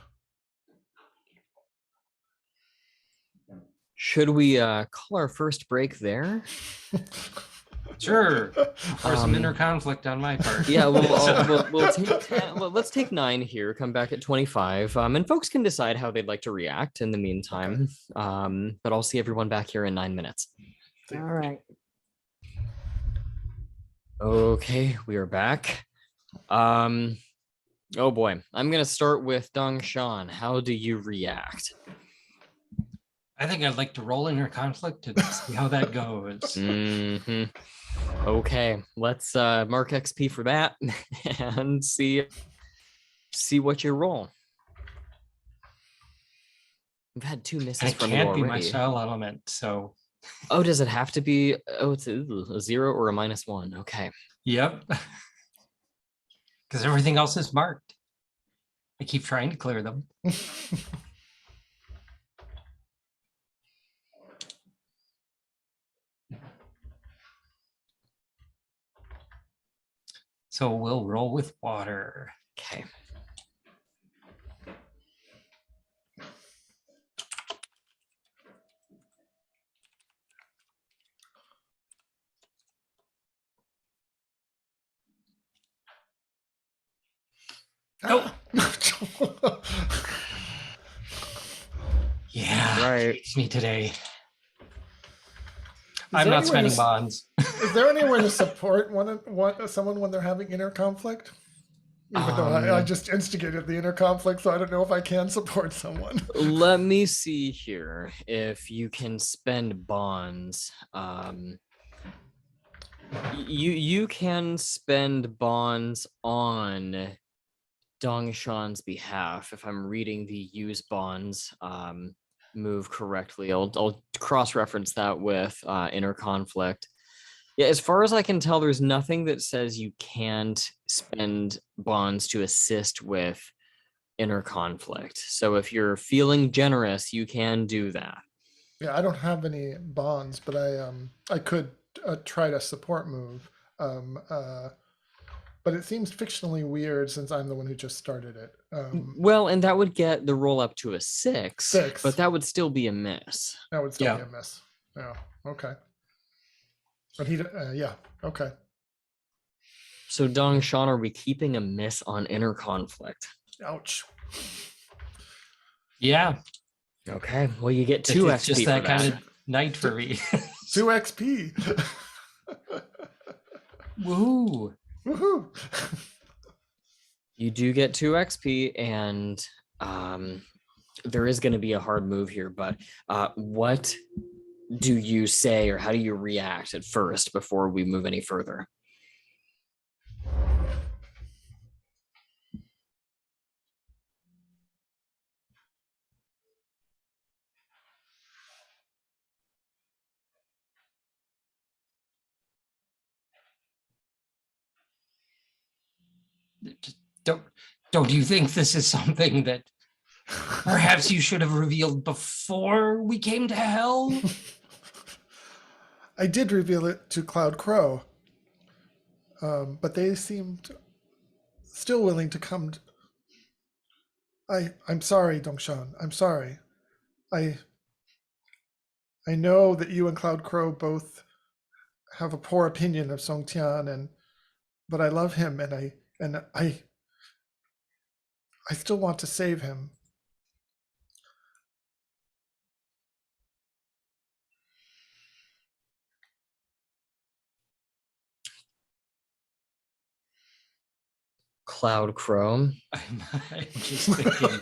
Should we call our first break there? Sure. For some inner conflict on my part. Yeah, we'll take 10, let's take 9 here, come back at 25. And folks can decide how they'd like to react in the meantime. Okay. But I'll see everyone back here in 9 minutes. All right. Okay, we are back. Oh boy, I'm gonna start with Dongshan. How do you react? I think I'd like to roll in her conflict and see how that goes. Hmm. Okay, let's mark XP for that and see what you roll. We've had 2 misses And it from you can't be my already. style element, so Oh, does it have to be? Oh, it's a 0 or a -1. Okay. yep. Because everything else is marked. I keep trying to clear them. So we'll roll with water. Okay. Oh, Ah! yeah, Right. hates me today. Is I'm there not anywhere to spending bonds. Is there anywhere to support someone when they're having inner conflict? Even though I just instigated the inner conflict, so I don't know if I can support someone. Let me see here if you can spend bonds. You can spend bonds on Dongshan's behalf if I'm reading the use bonds move correctly. I'll cross-reference that with inner conflict. Yeah, as far as I can tell, there's nothing that says you can't spend bonds to assist with inner conflict. So if you're feeling generous, you can do that. Yeah, I don't have any bonds, but I could try to support move. But it seems fictionally weird since I'm the one who just started it. Well, and that would get the roll up to a 6, 6. but that would still be a miss. That would still Yeah. be a miss. Yeah. Okay. But he, yeah. Okay. So Dongshan, are we keeping a miss on inner conflict? Ouch. Yeah, Okay, well, you get 2 it's XP just for that that. kind of night for me. 2 XP. Woohoo! Woohoo. You do get 2 XP, and there is going to be a hard move here, but what do you say, or how do you react at first before we move any further? Just don't you think this is something that perhaps you should have revealed before we came to hell? I did reveal it to Cloud Crow, but they seemed still willing to come. I'm sorry, Dongshan. I'm sorry. I know that you and Cloud Crow both have a poor opinion of Song Tian, but I love him, and I still want to save him. Cloud Crow. I'm just thinking,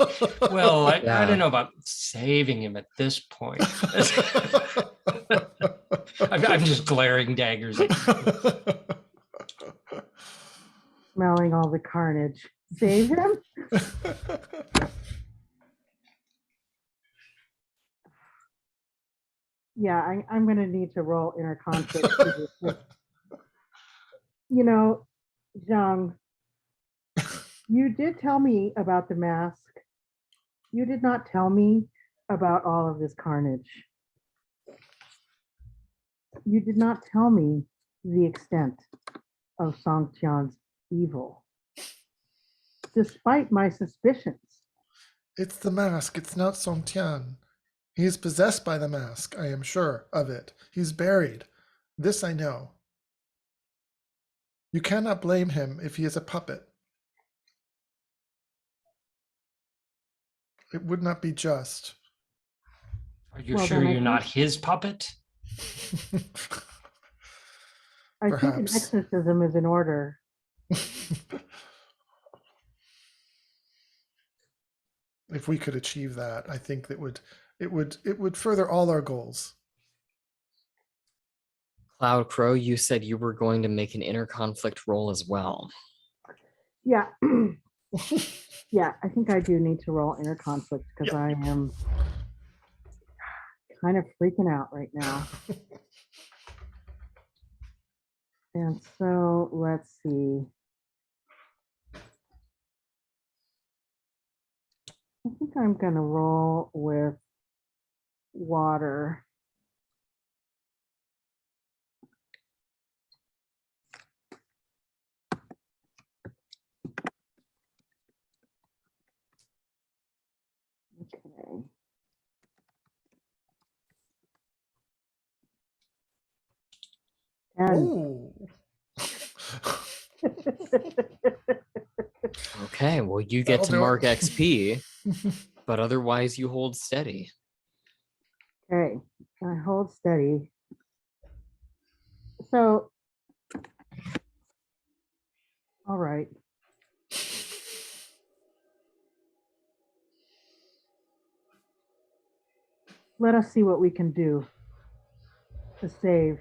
well, I Yeah. don't know about saving him at this point. I'm just glaring daggers at you. Smelling all the carnage. Save him? Yeah, I'm going to need to roll inner conflict. You know, Jiang, you did tell me about the mask. You did not tell me about all of this carnage. You did not tell me the extent of Song Tian's evil, despite my suspicions. It's the mask. It's not Song Tian. He is possessed by the mask. I am sure of it. He's buried. This I know. You cannot blame him if he is a puppet. It would not be just. Are you Well, sure then I you're think- not his puppet? I think an Perhaps. exorcism is in order. If we could achieve that, I think that would It would further all our goals. Cloud Crow, you said you were going to make an inner conflict roll as well. Yeah. Yeah, I think I do need to roll inner conflict because Yep. I am kind of freaking out right now. And so let's see. I think I'm going to roll with water. Okay. And Oh. Okay, well, you get That'll to do it. mark XP, but otherwise you hold steady. Okay, I hold steady. So, all right. Let us see what we can do to save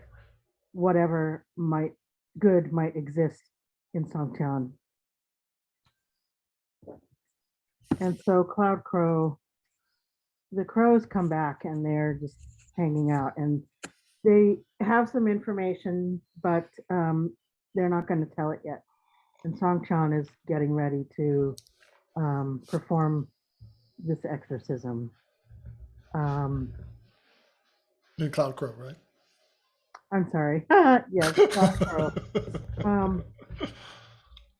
whatever good might exist in Songtian. And so Cloud Crow, the crows come back and they're just hanging out and they have some information, but they're not going to tell it yet. And Songtian is getting ready to perform this exorcism. New Cloud Crow, right? I'm sorry. Yes, Cloud Crow.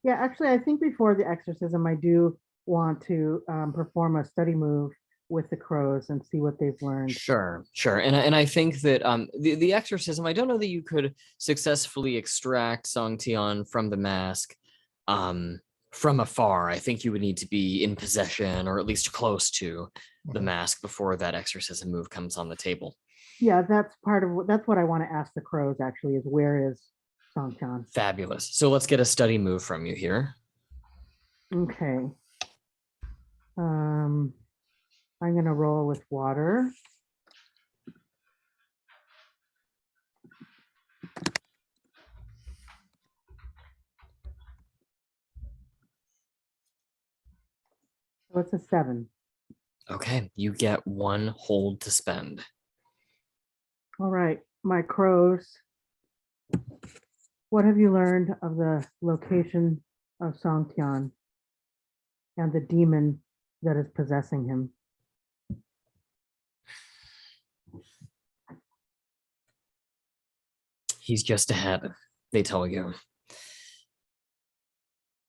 Yeah, actually, I think before the exorcism, I do want to perform a study move with the crows and see what they've learned. Sure. And I think that the exorcism, I don't know that you could successfully extract Songtian from the mask from afar. I think you would need to be in possession or at least close to the mask before that exorcism move comes on the table. Yeah, that's what I want to ask the crows actually, is where is Songtian? Fabulous. So let's get a study move from you here. Okay. I'm gonna roll with water. So it's a 7. Okay, you get 1 hold to spend. All right, my crows. What have you learned of the location of Songtian and the demon that is possessing him? He's just ahead, they tell you.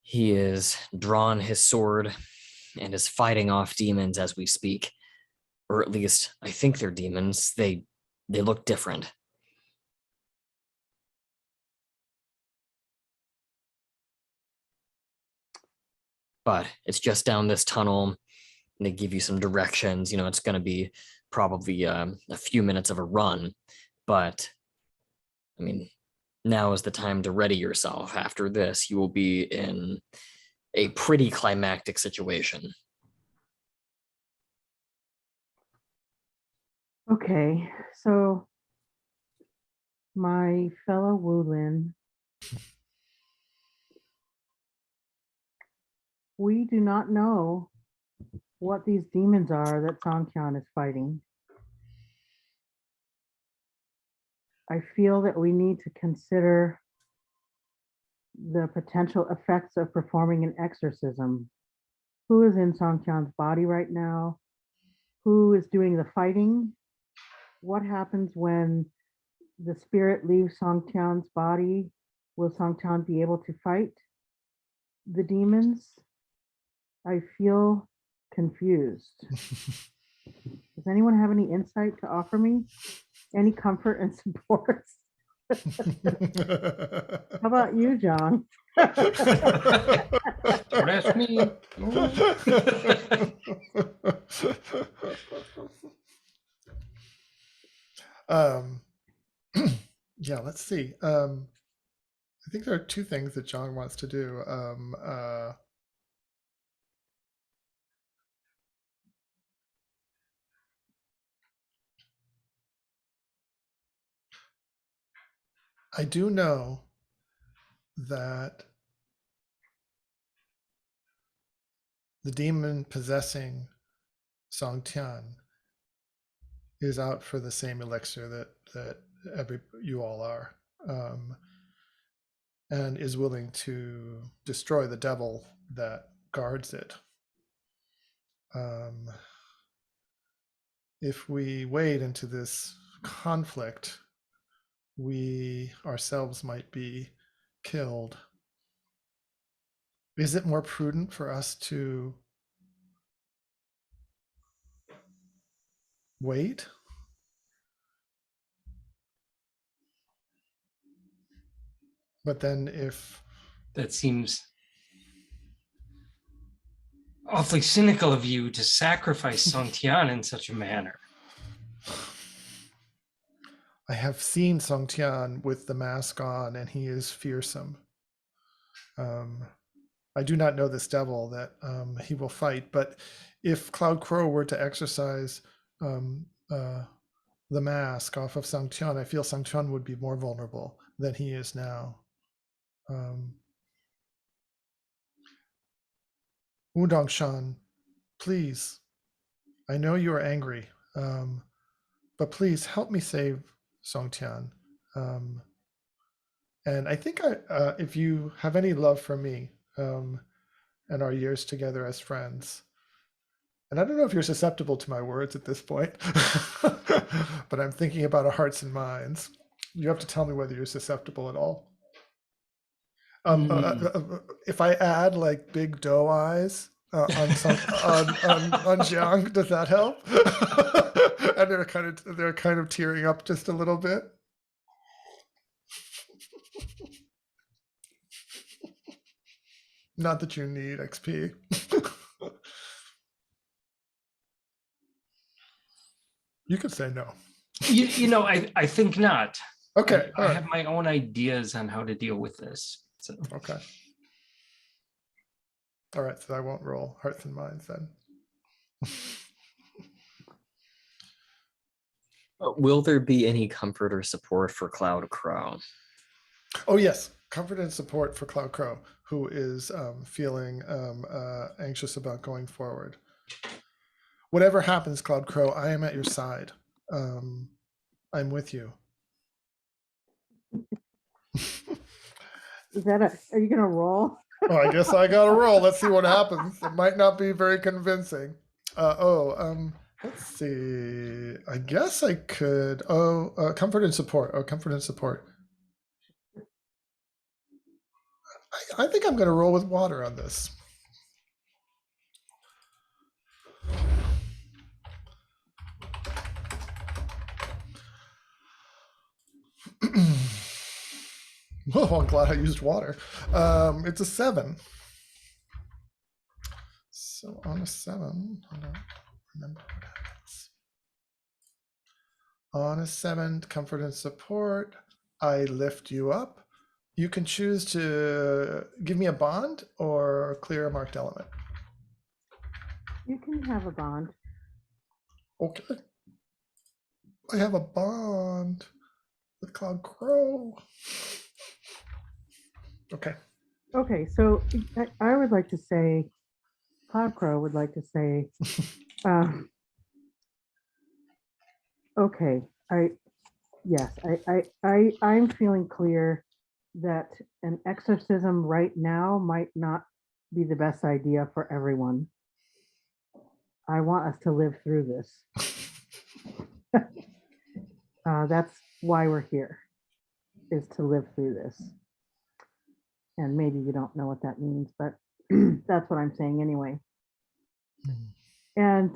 He is drawn his sword and is fighting off demons as we speak. Or at least, I think they're demons. They look different. But it's just down this tunnel, and they give you some directions. You know, it's going to be probably a few minutes of a run. But, I mean, now is the time to ready yourself. After this, you will be in a pretty climactic situation. Okay, so my fellow Wulin, we do not know what these demons are that Songtian is fighting. I feel that we need to consider the potential effects of performing an exorcism. Who is in Songtian's body right now? Who is doing the fighting? What happens when the spirit leaves Songtian's body? Will Songtian be able to fight the demons? I feel confused. Does anyone have any insight to offer me? Any comfort and support? How about you, John? Don't ask me. Yeah, let's see. I think there are 2 things that John wants to do. I do know that the demon possessing Song Tian is out for the same elixir that you all are, and is willing to destroy the devil that guards it. If we wade into this conflict, we ourselves might be killed. Is it more prudent for us to wait? But then if That seems awfully cynical of you to sacrifice Song Tian in such a manner. I have seen Song Tian with the mask on, and he is fearsome. I do not know this devil that he will fight, but if Cloud Crow were to exercise the mask off of Song Tian, I feel Song Tian would be more vulnerable than he is now. Wu Dongshan, please, I know you are angry, but please help me save Song Tian. And I think if you have any love for me and our years together as friends, and I don't know if you're susceptible to my words at this point, but I'm thinking about our hearts and minds. You have to tell me whether you're susceptible at all. If I add like big doe eyes on Jiang, does that help? And they're kind of tearing up just a little bit. Not that you need XP. You could say no. I think not. Okay. I have my own ideas on how to deal with this. So. Okay. All right, so I won't roll hearts and minds then. Will there be any comfort or support for Cloud Crow? Oh yes, comfort and support for Cloud Crow, who is feeling anxious about going forward. Whatever happens, Cloud Crow, I am at your side. I'm with you. Are you gonna roll? Oh, I guess I gotta roll. Let's see what happens. It might not be very convincing. Let's see. I guess I could. Comfort and support. Comfort and support. I think I'm gonna roll with water on this. Oh, I'm glad I used water. It's a 7. So on a 7, I don't remember what happens. On a 7, comfort and support, I lift you up. You can choose to give me a bond or clear a marked element. You can have a bond. Okay. I have a bond with Cloud Crow. Okay. Okay, so I would like to say, Cloud Crow would like to say, okay, I'm feeling clear that an exorcism right now might not be the best idea for everyone. I want us to live through this. That's why we're here, is to live through this. And maybe you don't know what that means, but that's what I'm saying anyway. And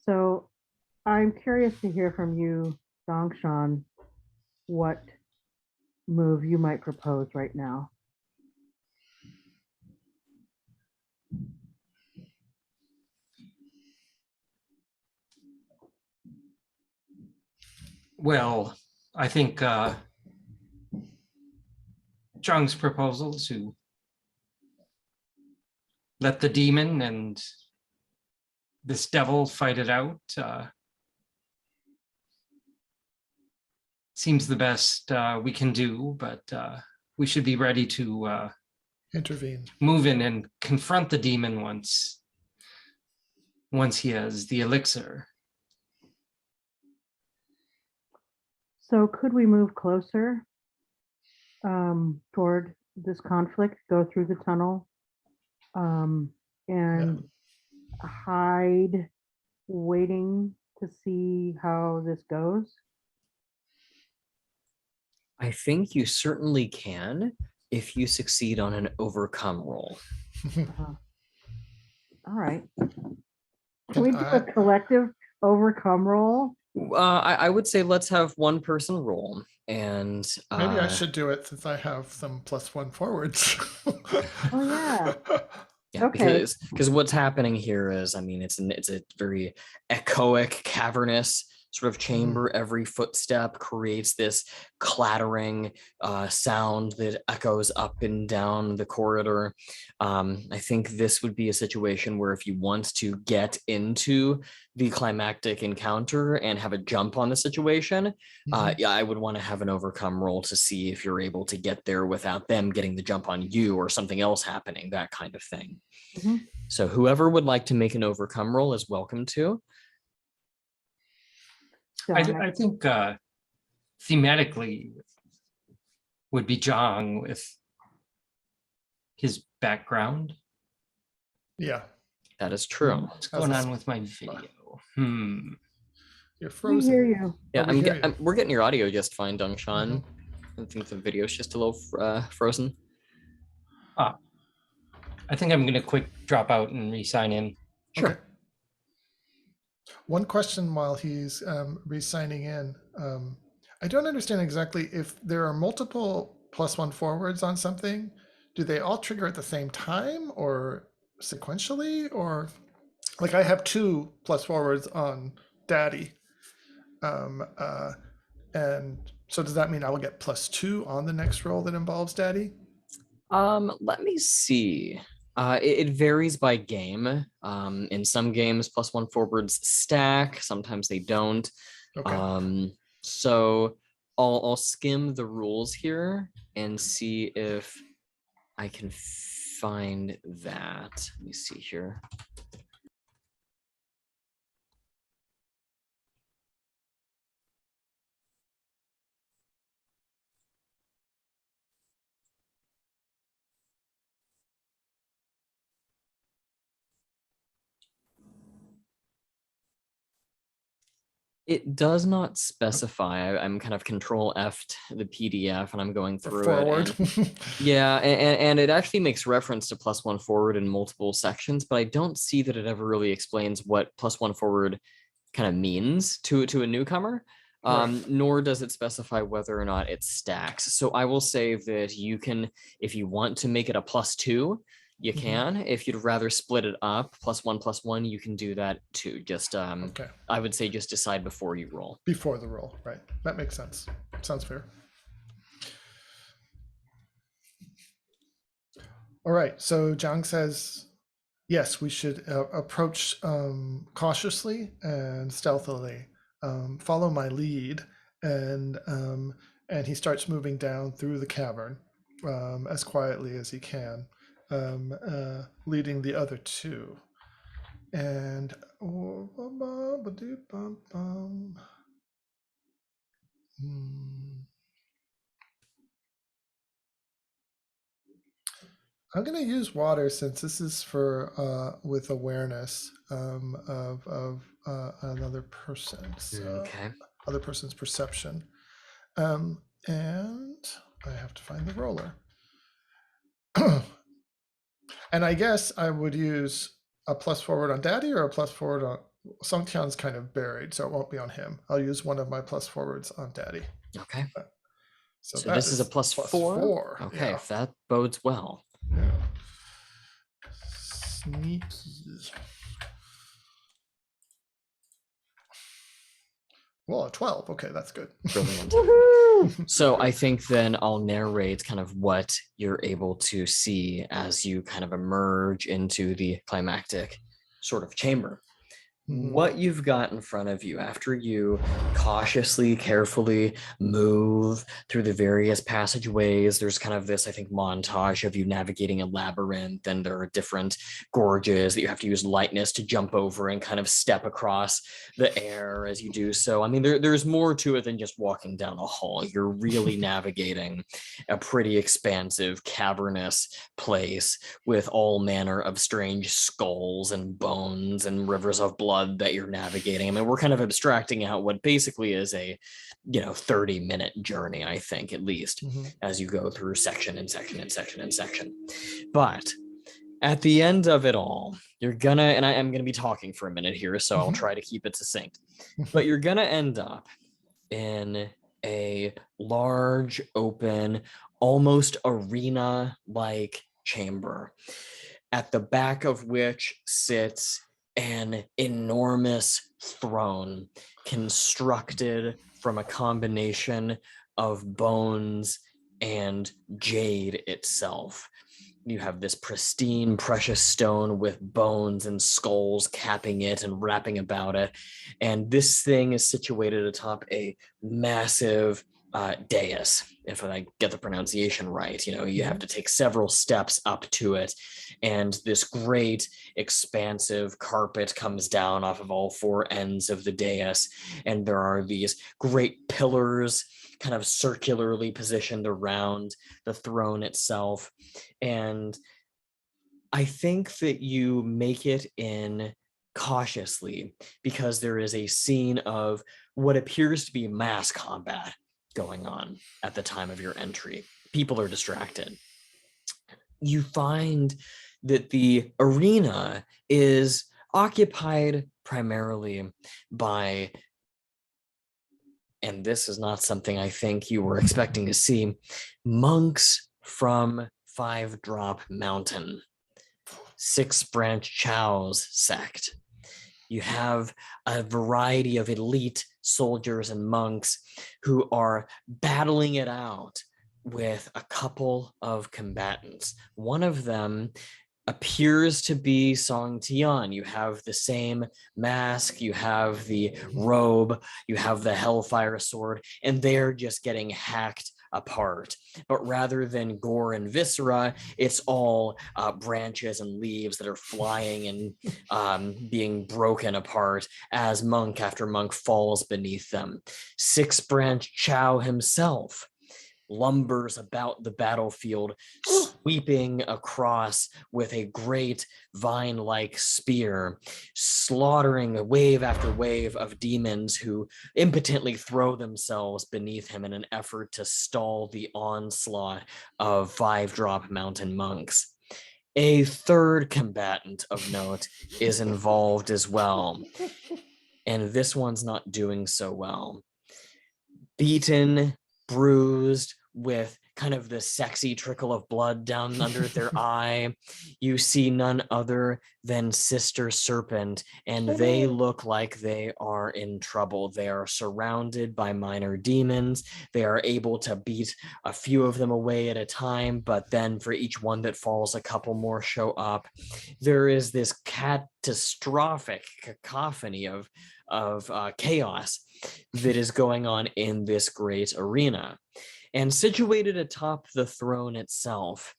so I'm curious to hear from you, Dongshan, what move you might propose right now. Well, I think Jiang's proposal to let the demon and this devil fight it out seems the best we can do, but we should be ready to Intervene. move in and confront the demon once he has the elixir. So could we move closer toward this conflict, go through the tunnel, and hide, waiting to see how this goes? I think you certainly can if you succeed on an overcome roll. Uh-huh. All right. Can we do a collective overcome roll? I would say let's have one person roll, and Maybe I should do it since I have some +1 forwards. Oh yeah. Yeah, Okay. because what's happening here is, I mean, it's a very echoic, cavernous sort of chamber. Every footstep creates this clattering sound that echoes up and down the corridor. I think this would be a situation where if you want to get into the climactic encounter and have a jump on the situation, yeah, I would want to have an overcome roll to see if you're able to get there without them getting the jump on you or something else happening, that kind of thing. So whoever would like to make an overcome roll is welcome to. So I think thematically would be Jiang with his background. Yeah. That is true. What's going on with my video? You're we frozen. hear you. Yeah, we hear you. we're getting your audio just fine, Dongshan. I think the video's just a little frozen. I think I'm going to quick drop out and re-sign in. Sure. Okay. One question while he's re-signing in. I don't understand exactly if there are multiple +1 forwards on something. Do they all trigger at the same time or sequentially? Or like I have 2 + forwards on Daddy. And so does that mean I will get +2 on the next roll that involves Daddy? Let me see. It varies by game. In some games, +1 forwards stack. Sometimes they don't. Okay. So I'll skim the rules here and see if I can find that. Let me see here. It does not specify. I'm kind of Control F'd the PDF and I'm going The through forward. it. And, yeah, and it actually makes reference to +1 forward in multiple sections, but I don't see that it ever really explains what +1 forward kind of means to a newcomer. Right. Nor does it specify whether or not it stacks. So I will say that you can, if you want to make it a +2, you can. If you'd rather split it up, +1, you can do that too. Just Okay. I would say just decide before you roll. Before the roll, right? That makes sense. Sounds fair. All right. So Jiang says, yes, we should approach cautiously and stealthily. Follow my lead, and he starts moving down through the cavern as quietly as he can, leading the other two. And I'm going to use water since this is for with awareness of another person, so Okay. other person's perception, and I have to find the roller. And I guess I would use a + forward on Daddy or a + forward on Songtian's kind of buried, so it won't be on him. I'll use one of my + forwards on Daddy. Okay. So this is a +4. Okay, Yeah. if that bodes well. Yeah. Sneaky. Well, a 12. Okay, that's good. Brilliant. Woohoo! So I think then I'll narrate kind of what you're able to see as you kind of emerge into the climactic sort of chamber. what you've got in front of you after you cautiously, carefully move through the various passageways. There's kind of this, I think, montage of you navigating a labyrinth, and there are different gorges that you have to use lightness to jump over and kind of step across the air as you do so. I mean, there's more to it than just walking down a hall. You're really navigating a pretty expansive, cavernous place with all manner of strange skulls and bones and rivers of blood that you're navigating. I mean, we're kind of abstracting out what basically is a 30-minute journey, I think, at least, as you go through section and section and section and section. But at the end of it all, you're gonna, and I am gonna be talking for a minute here, so I'll try to keep it succinct, but you're gonna end up in a large, open, almost arena-like chamber, at the back of which sits an enormous throne constructed from a combination of bones and jade itself. You have this pristine, precious stone with bones and skulls capping it and wrapping about it. And this thing is situated atop a massive dais, if I get the pronunciation right. You have to take several steps up to it, and this great expansive carpet comes down off of all four ends of the dais, and there are these great pillars kind of circularly positioned around the throne itself. And I think that you make it in cautiously, because there is a scene of what appears to be mass combat going on at the time of your entry. People are distracted. You find that the arena is occupied primarily by, and this is not something I think you were expecting to see, monks from 5-Drop Mountain, 6 Branch Chow's sect. You have a variety of elite soldiers and monks who are battling it out with a couple of combatants. One of them appears to be Song Tian. You have the same mask, you have the robe, you have the Hellfire sword, and they're just getting hacked apart. But rather than gore and viscera, it's all branches and leaves that are flying and being broken apart as monk after monk falls beneath them. 6 Branch Chow himself lumbers about the battlefield, sweeping across with a great vine-like spear, slaughtering wave after wave of demons who impotently throw themselves beneath him in an effort to stall the onslaught of 5-Drop Mountain monks. A third combatant of note is involved as well, and this one's not doing so well. Beaten, bruised, with kind of the sexy trickle of blood down under their eye, you see none other than Sister Serpent, and they look like they are in trouble. They are surrounded by minor demons. They are able to beat a few of them away at a time, but then for each one that falls, a couple more show up. There is this catastrophic cacophony of chaos that is going on in this great arena. And situated atop the throne itself,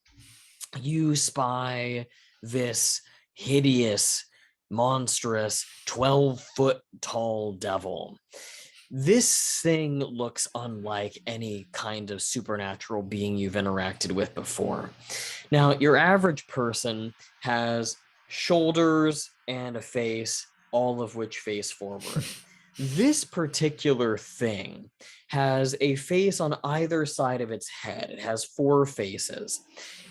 you spy this hideous, monstrous, 12-foot tall devil. This thing looks unlike any kind of supernatural being you've interacted with before. Now, your average person has shoulders and a face, all of which face forward. This particular thing has a face on either side of its head. It has 4 faces,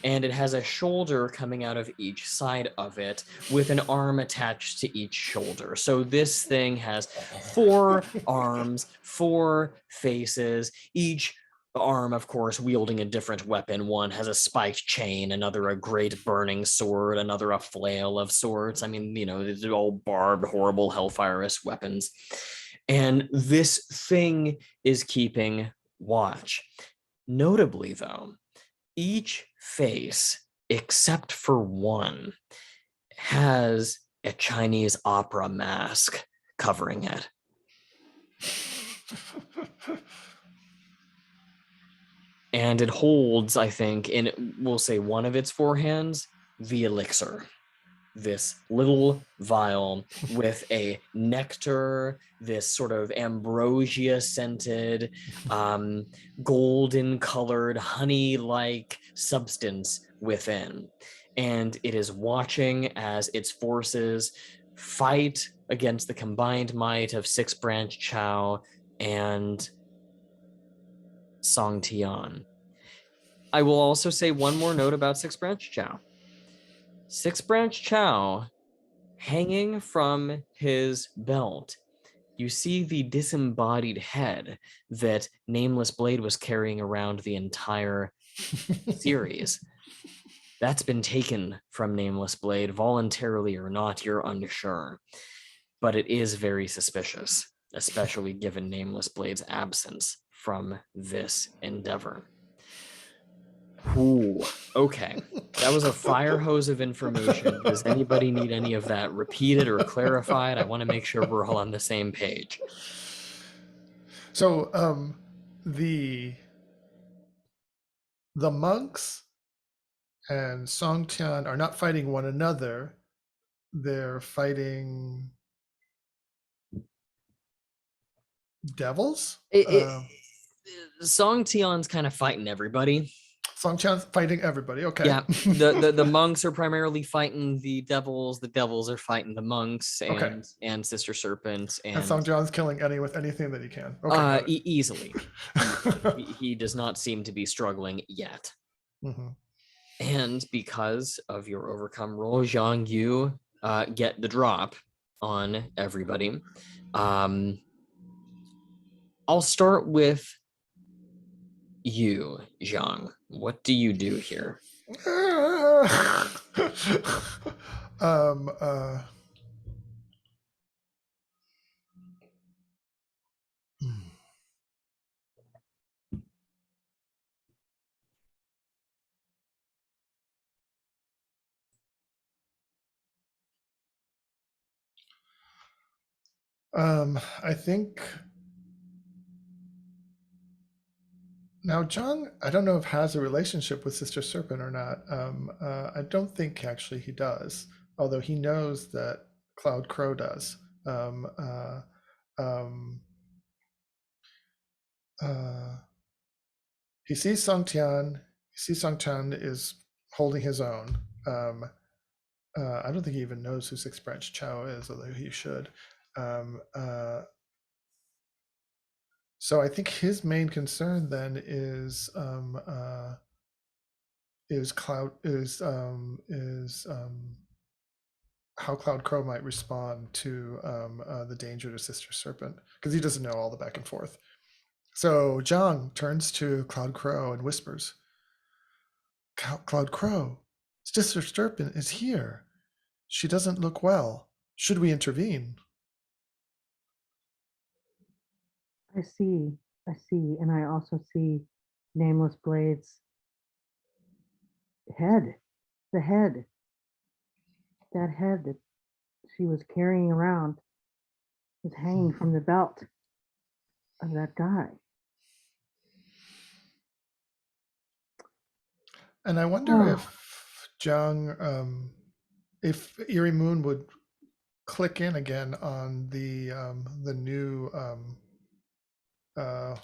and it has a shoulder coming out of each side of it with an arm attached to each shoulder. So this thing has 4 arms, 4 faces, each arm, of course, wielding a different weapon. One has a spiked chain, another a great burning sword, another a flail of sorts. I mean, these are all barbed, horrible, hellfire-esque weapons. And this thing is keeping watch. Notably, though, each face, except for one, has a Chinese opera mask covering it. And it holds, I think, in, we'll say, one of its four hands, the elixir. This little vial with a nectar, this sort of ambrosia scented, golden colored, honey like substance within. And it is watching as its forces fight against the combined might of Six Branch Chow and Song Tian. I will also say one more note about Six Branch Chow. Six Branch Chow, hanging from his belt, you see the disembodied head that Nameless Blade was carrying around the entire series. That's been taken from Nameless Blade, voluntarily or not, you're unsure. But it is very suspicious, especially given Nameless Blade's absence from this endeavor. Ooh, okay. That was a fire hose of information. Does anybody need any of that repeated or clarified? I want to make sure we're all on the same page. So the monks and Song Tian are not fighting one another. They're fighting devils. Song Tian's kind of fighting everybody. Song Tian's fighting everybody. Okay. Yeah, the monks are primarily fighting the devils are fighting the monks and Okay. and Sister Serpent, And Song Tian's killing with anything that he can. Okay. Easily. He does not seem to be struggling yet. Mm-hmm. And because of your overcome roll, Jiang, you get the drop on everybody. I'll start with you, Jiang. What do you do here? I think now Jiang, I don't know if has a relationship with Sister Serpent or not. I don't think actually he does, although he knows that Cloud Crow does. He sees Song Tian. He sees Song Tian is holding his own. I don't think he even knows who Six Branch Chow is, although he should. So I think his main concern then is how Cloud Crow might respond to the danger to Sister Serpent, because he doesn't know all the back and forth. So Jiang turns to Cloud Crow and whispers, "Cloud Crow, Sister Serpent is here. She doesn't look well. Should we intervene?" I see. And I also see Nameless Blade's head. The head. That head that she was carrying around is hanging from the belt of that guy. And I wonder if Jiang, if Eerie Moon would click in again on the new I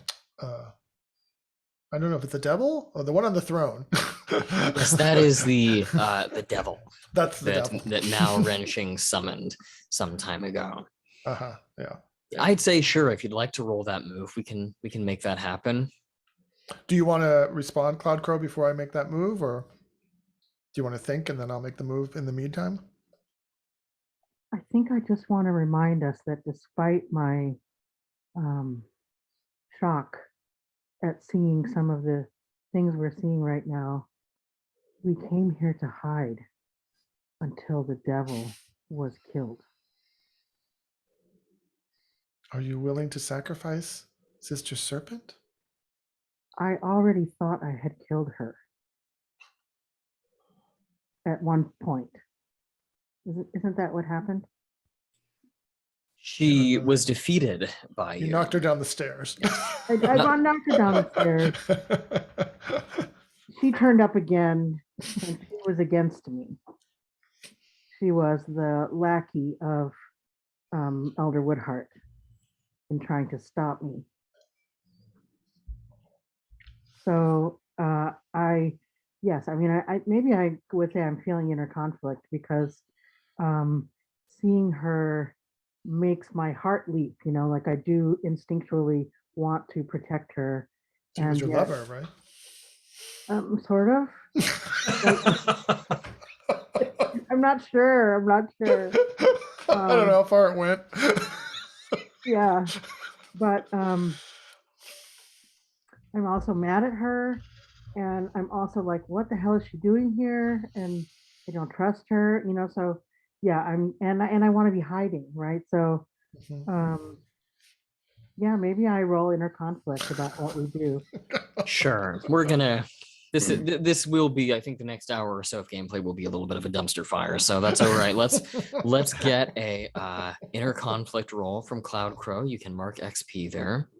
don't know if it's the devil or the one on the throne. Yes, that is the devil. That's the devil that Mal Renshing summoned some time ago. Yeah. I'd say sure, if you'd like to roll that move, we can make that happen. Do you want to respond, Cloud Crow, before I make that move, or do you want to think and then I'll make the move in the meantime? I think I just want to remind us that despite my shock at seeing some of the things we're seeing right now, we came here to hide until the devil was killed. Are you willing to sacrifice Sister Serpent? I already thought I had killed her at one point. Isn't that what happened? She was defeated by You you. knocked her down the stairs. I knocked her down the stairs. She turned up again, and she was against me. She was the lackey of Elder Woodhart in trying to stop me. So yes, I mean, I maybe I would say I'm feeling inner conflict because seeing her makes my heart leap, like I do instinctually want to protect her. She was your yet, lover, right? Sort of. I'm not sure. I don't know how far it went. Yeah, but I'm also mad at her, and I'm also like, what the hell is she doing here? And I don't trust her, So yeah, I want to be hiding, right? So yeah, maybe I roll inner conflict about what we do. Sure. We're gonna this will be, I think the next hour or so of gameplay will be a little bit of a dumpster fire. So that's all right. Let's get a inner conflict roll from Cloud Crow. You can mark XP there.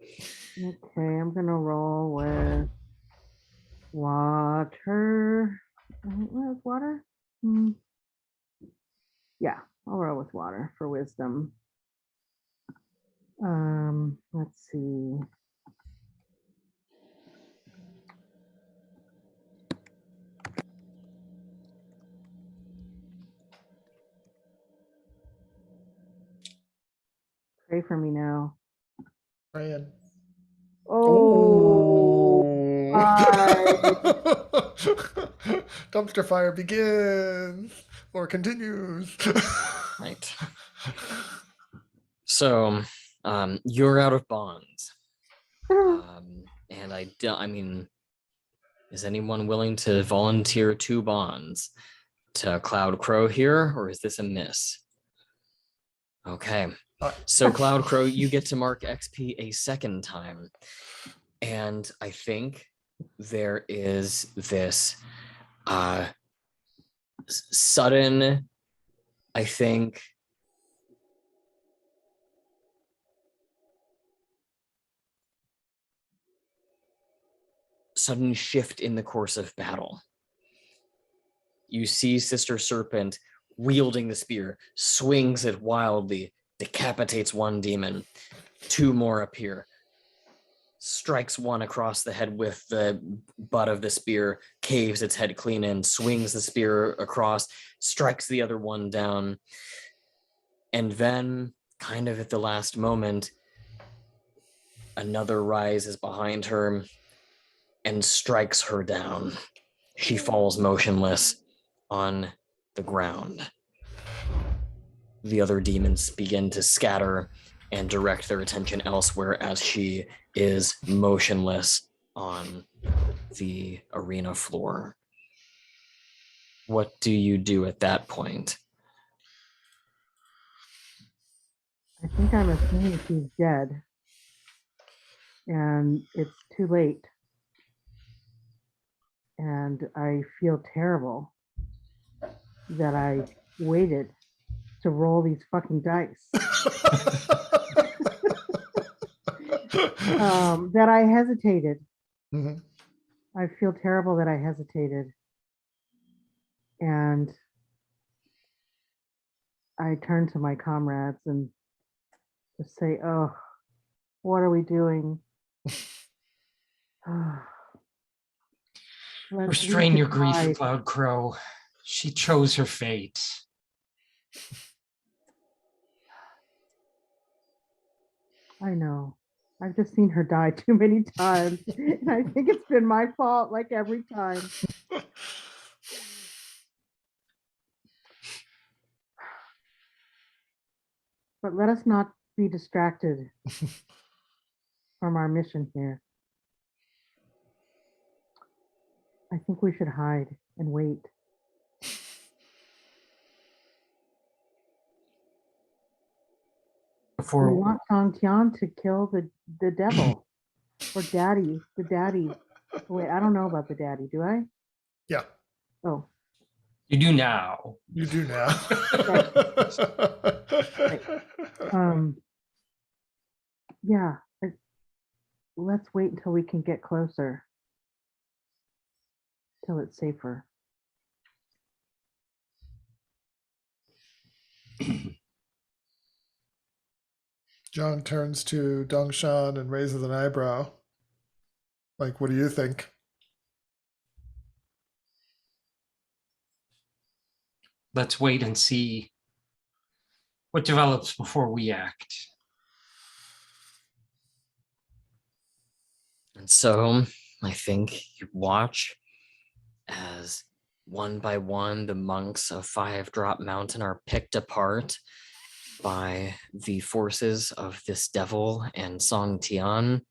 Okay, I'm gonna roll with water. With water? Yeah, I'll roll with water for wisdom. Let's see. Pray for me now. Ryan. Oh, Dumpster fire begins or continues. Right. So you're out of bonds. And I mean, is anyone willing to volunteer 2 bonds to Cloud Crow here, or is this a miss? Okay. So Cloud Crow, you get to mark XP a second time. And I think there is this sudden, I think, sudden shift in the course of battle. You see Sister Serpent wielding the spear, swings it wildly, decapitates one demon. 2 more appear, strikes one across the head with the butt of the spear, caves its head clean in, swings the spear across, strikes the other one down. And then, kind of at the last moment, another rises behind her and strikes her down. She falls motionless on the ground. The other demons begin to scatter and direct their attention elsewhere as she is motionless on the arena floor. What do you do at that point? I think I'm assuming she's dead, and it's too late. And I feel terrible that I waited to roll these fucking dice. That I hesitated. Mhm. I feel terrible that I hesitated. And I turn to my comrades and just say, oh, what are we doing? Restrain your grief, Cloud Crow. She chose her fate. I know. I've just seen her die too many times. And I think it's been my fault, like every time. But let us not be distracted from our mission here. I think we should hide and wait. We want Dongshan to kill the devil or daddy, the daddy. Wait, I don't know about the daddy. Do I? Yeah. Oh. You do now. You do now. Um, yeah, let's wait until we can get closer, till it's safer. Jiang turns to Dongshan and raises an eyebrow. Like, what do you think? Let's wait and see what develops before we act. And so I think you watch as one by one the monks of Five Drop Mountain are picked apart by the forces of this devil and Song Tian.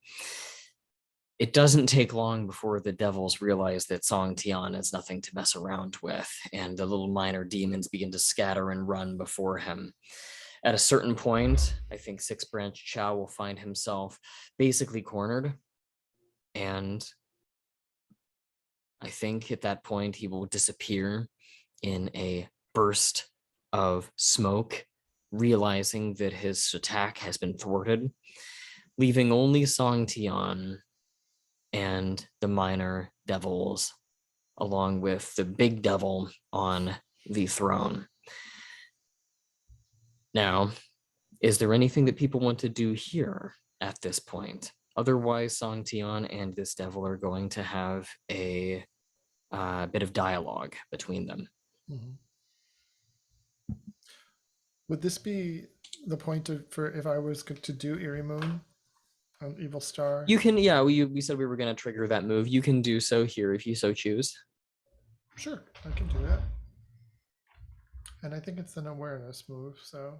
It doesn't take long before the devils realize that Song Tian is nothing to mess around with, and the little minor demons begin to scatter and run before him. At a certain point, I think Six Branch Chow will find himself basically cornered, and I think at that point he will disappear in a burst of smoke, realizing that his attack has been thwarted, leaving only Song Tian and the minor devils, along with the big devil on the throne. Now, is there anything that people want to do here at this point? Otherwise, Song Tian and this devil are going to have a bit of dialogue between them. Mhm. Would this be the point for if I was to do Eerie Moon on Evil Star? You can, yeah, we said we were going to trigger that move. You can do so here if you so choose. Sure, I can do that. And I think it's an awareness move, so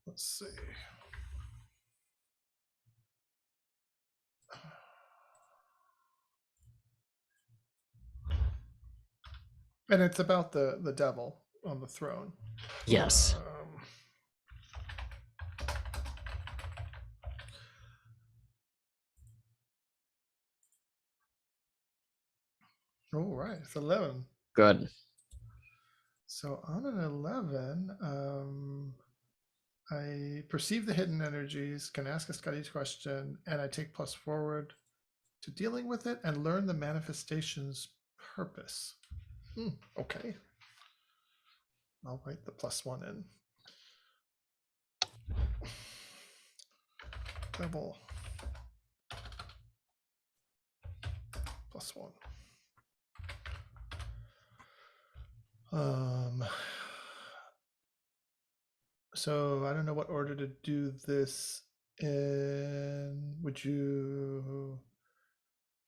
let's see. And it's about the devil on the throne. Yes. All right, it's 11. Good. So on an 11, I perceive the hidden energies, can ask a study question, and I take plus forward to dealing with it and learn the manifestation's purpose. Okay. I'll write the +1 in. Double +1. So I don't know what order to do this in. Would you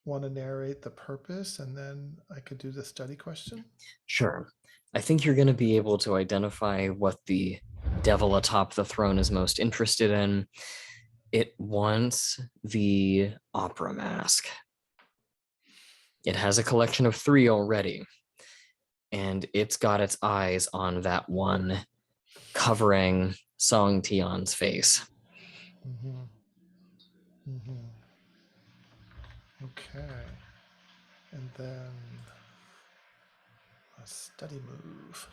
want to narrate the purpose and then I could do the study question? Sure. I think you're going to be able to identify what the devil atop the throne is most interested in. It wants the opera mask. It has a collection of 3 already, and it's got its eyes on that one covering Song Tian's face. Okay. And then a study move.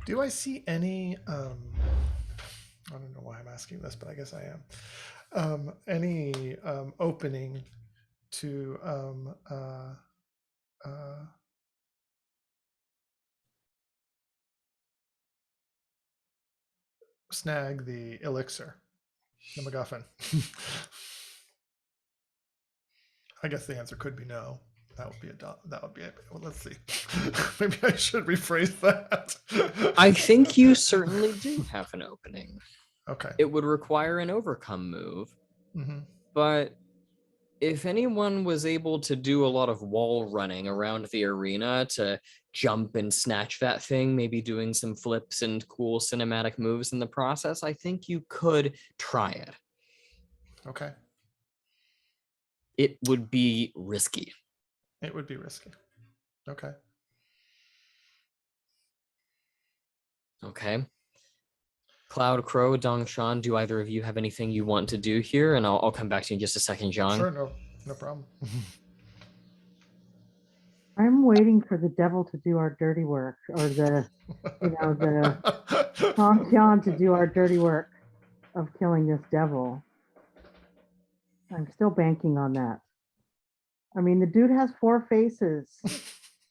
Do I see any I don't know why I'm asking this, but I guess I am. Any opening to snag the elixir, the MacGuffin? I guess the answer could be no. That would be that would be it. Well, let's see. Maybe I should rephrase that. I think you certainly do have an opening. Okay. It would require an overcome move, but if anyone was able to do a lot of wall running around the arena to jump and snatch that thing, maybe doing some flips and cool cinematic moves in the process, I think you could try it. Okay. It would be risky. It would be risky. Okay. Okay. Cloud, Crow, Dongshan, do either of you have anything you want to do here? And I'll come back to you in just a second, Jiang. Sure, no problem. I'm waiting for the devil to do our dirty work, or the Dongshan to do our dirty work of killing this devil. I'm still banking on that. I mean, the dude has 4 faces.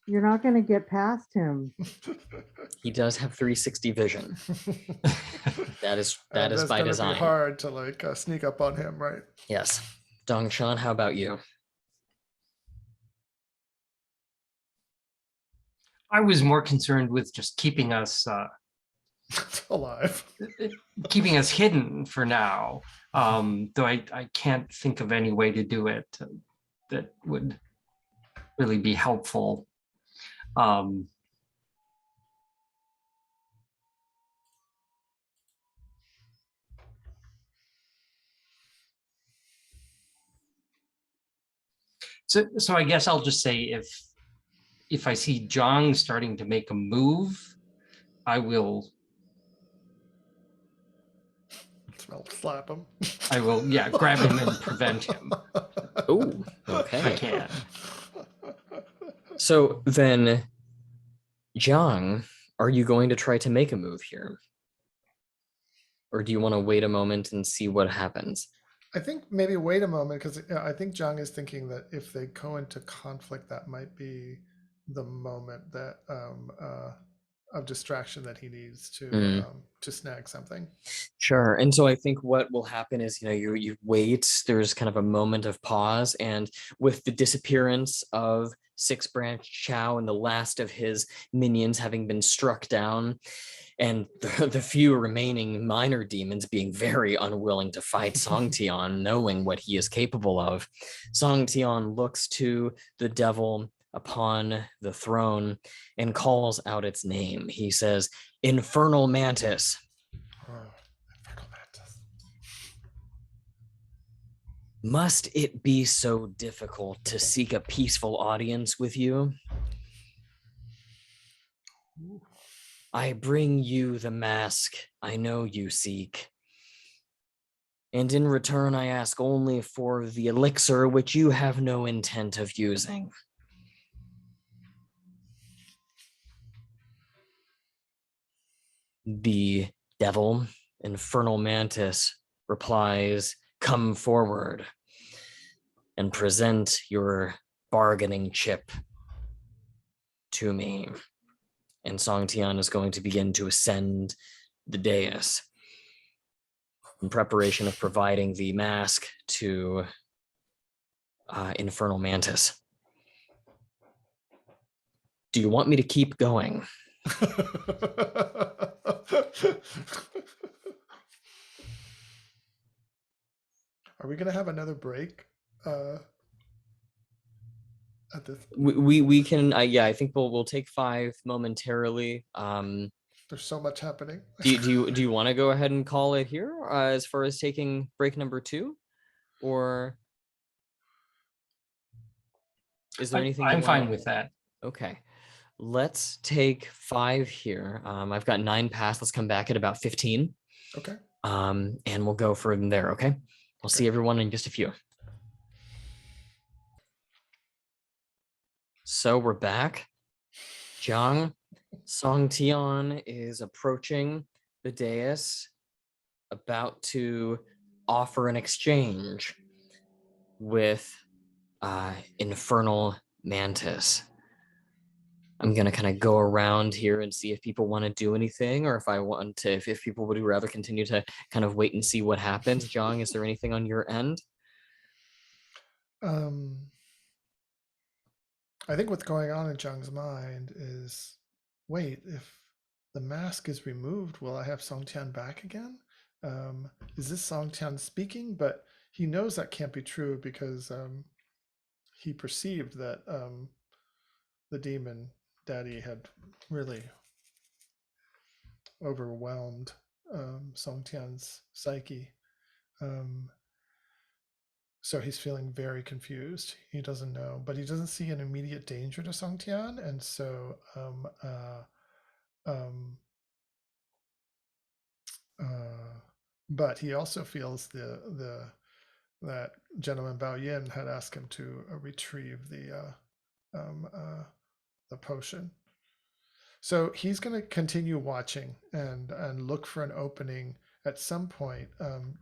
You're not going to get past him. He does have 360 vision. That is by That's gonna design. be hard to like sneak up on him, right? Yes. Dongshan, how about you? I was more concerned with just keeping us Alive. hidden for now. Though I can't think of any way to do it that would really be helpful. So I guess I'll just say if I see Jiang starting to make a move, I will Slap him. I will grab him and prevent him. Oh, If I okay. can. So then, Jiang, are you going to try to make a move here? Or do you want to wait a moment and see what happens? I think maybe wait a moment, because I think Jiang is thinking that if they go into conflict, that might be the moment that of distraction that he needs to snag something. Sure. And so I think what will happen is, you wait, there's kind of a moment of pause, and with the disappearance of Six Branch Chow and the last of his minions having been struck down, and the few remaining minor demons being very unwilling to fight Song Tian, knowing what he is capable of, Song Tian looks to the devil upon the throne and calls out its name. He says, "Infernal Mantis." Oh, Infernal Mantis. Must it be so difficult to seek a peaceful audience with you? I bring you the mask I know you seek. And in return, I ask only for the elixir which you have no intent of using. The devil, Infernal Mantis, replies, "Come forward and present your bargaining chip to me." And Song Tian is going to begin to ascend the dais in preparation of providing the mask to Infernal Mantis. Do you want me to keep going? Are we gonna have another break at this? We can. I think we'll take 5 momentarily. There's so much happening. Do you want to go ahead and call it here as far as taking break number 2, or is there anything? I'm fine with that. Okay, let's take 5 here. I've got 9 passed. Let's come back at about 15. Okay. And we'll go from there. Okay. We'll see everyone in just a few. So we're back. Jiang, Song Tian is approaching the dais, about to offer an exchange with Infernal Mantis. I'm gonna kind of go around here and see if people want to do anything, or if people would rather continue to kind of wait and see what happens. Jiang, is there anything on your end? I think what's going on in Jiang's mind is, wait, if the mask is removed, will I have Song Tian back again? Is this Song Tian speaking, but he knows that can't be true because he perceived that the demon daddy had really overwhelmed Song Tian's psyche. So he's feeling very confused. He doesn't know, but he doesn't see an immediate danger to Song Tian, and so but he also feels that gentleman Bao Yin had asked him to retrieve the potion. So he's going to continue watching and look for an opening at some point,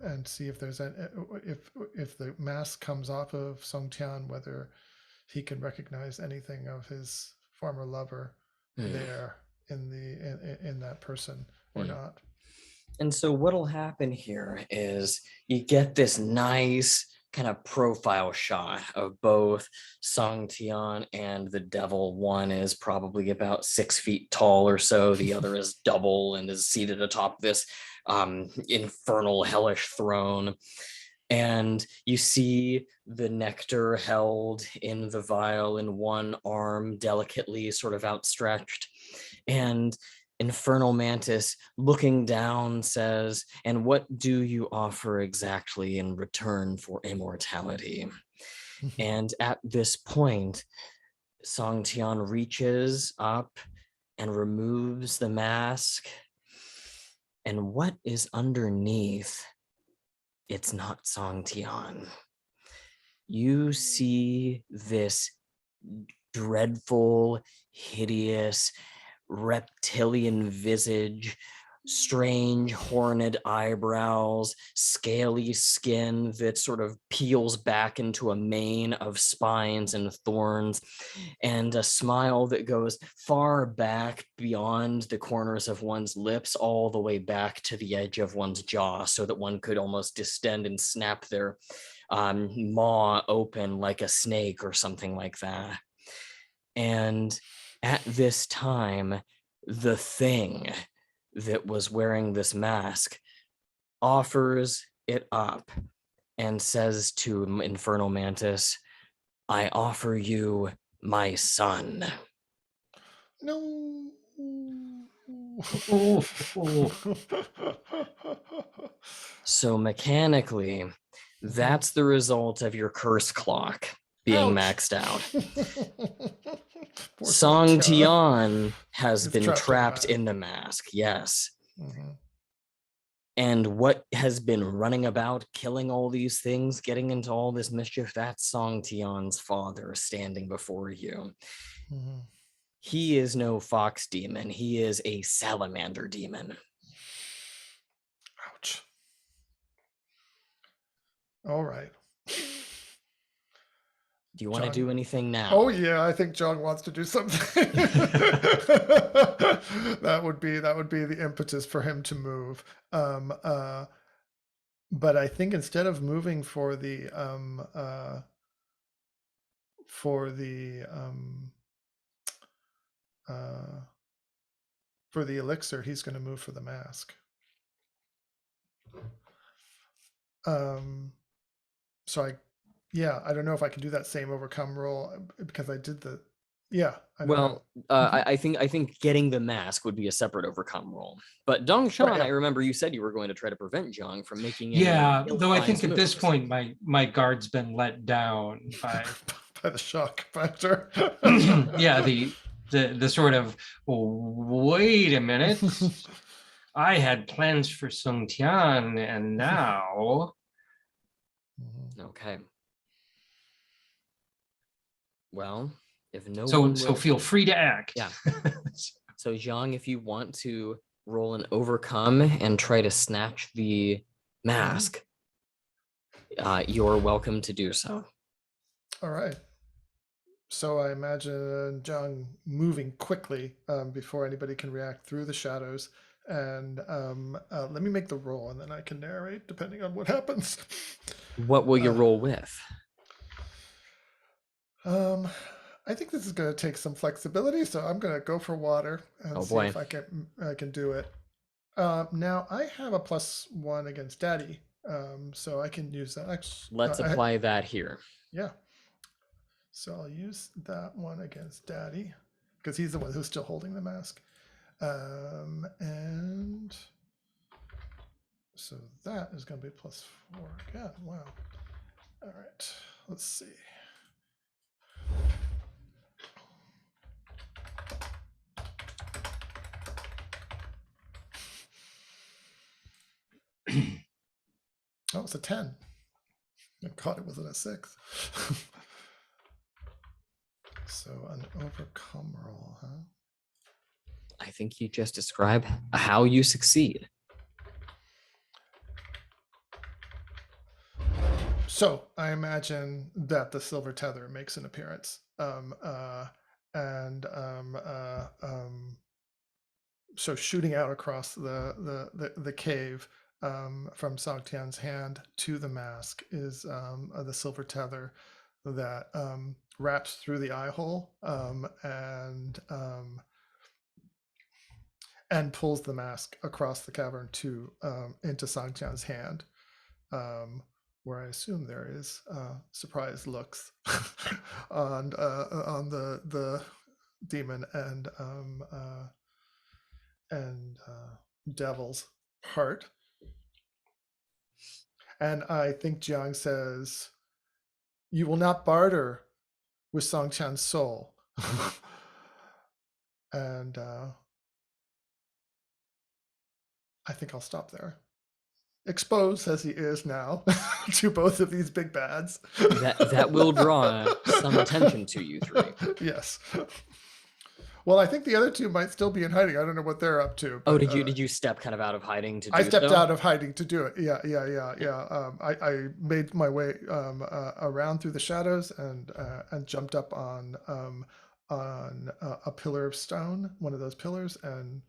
and see if there's if the mask comes off of Song Tian, whether he can recognize anything of his former lover there in that person or not. And so what'll happen here is you get this nice kind of profile shot of both Song Tian and the devil. One is probably about 6 feet tall or so. The other is double and is seated atop this infernal hellish throne. And you see the nectar held in the vial in one arm, delicately sort of outstretched. And Infernal Mantis, looking down, says, "And what do you offer exactly in return for immortality?" And at this point, Song Tian reaches up and removes the mask. And what is underneath? It's not Song Tian. You see this dreadful, hideous, reptilian visage, strange horned eyebrows, scaly skin that sort of peels back into a mane of spines and thorns, and a smile that goes far back beyond the corners of one's lips, all the way back to the edge of one's jaw, so that one could almost distend and snap their maw open like a snake or something like that. And at this time, the thing that was wearing this mask offers it up and says to Infernal Mantis, "I offer you my son." No. So mechanically, that's the result of your curse clock being maxed out. Song Tian has been trapped in the mask, yes. And what has been running about, killing all these things, getting into all this mischief, that's Song Tian's father standing before you. He is no fox demon. He is a salamander demon. Ouch. All right. Do you want to do anything now? Oh yeah, I think Jiang wants to do something. that would be the impetus for him to move. But I think instead of moving for the elixir, he's going to move for the mask. So I don't know if I can do that same overcome roll because I did the I think getting the mask would be a separate overcome roll. But Dongshan, Right, yeah. I remember you said you were going to try to prevent Jiang from making any Yeah, though I think ill-advised at this moves. point my guard's been let down by by the shock factor. yeah, the sort of, wait a minute. I had plans for Sung Tian, and now. Okay. Well, if no So one so feel free to act. Yeah. So Jiang, if you want to roll an overcome and try to snatch the mask, you're welcome to do so. All right. So I imagine Jiang moving quickly before anybody can react through the shadows. And let me make the roll, and then I can narrate depending on what happens. What will you roll with? I think this is going to take some flexibility, so I'm going to go for water and see if I can do it. Now I have a +1 against Daddy. So I can use that. Actually, Let's apply that here. yeah. So I'll use that one against Daddy because he's the one who's still holding the mask. And so that is going to be +4 again. Wow. All right. Let's see. Oh, it's a 10. I caught it within a 6. So an overcome roll, huh? I think you just describe how you succeed. So I imagine that the silver tether makes an appearance. So shooting out across the cave from Sogtian's hand to the mask is the silver tether that wraps through the eye hole and pulls the mask across the cavern to into Sogtian's hand, where I assume there is surprised looks on the demon and devil's heart. And I think Jiang says, "You will not barter with Songchan's soul." And I think I'll stop there. Exposed as he is now to both of these big bads. That will draw some attention to you three. Yes. Well, I think the other two might still be in hiding. I don't know what they're up to. Oh, but, did you step kind of out of hiding to do I stepped so? out of hiding to do it. Yeah. I made my way around through the shadows and jumped up on a pillar of stone, one of those pillars, and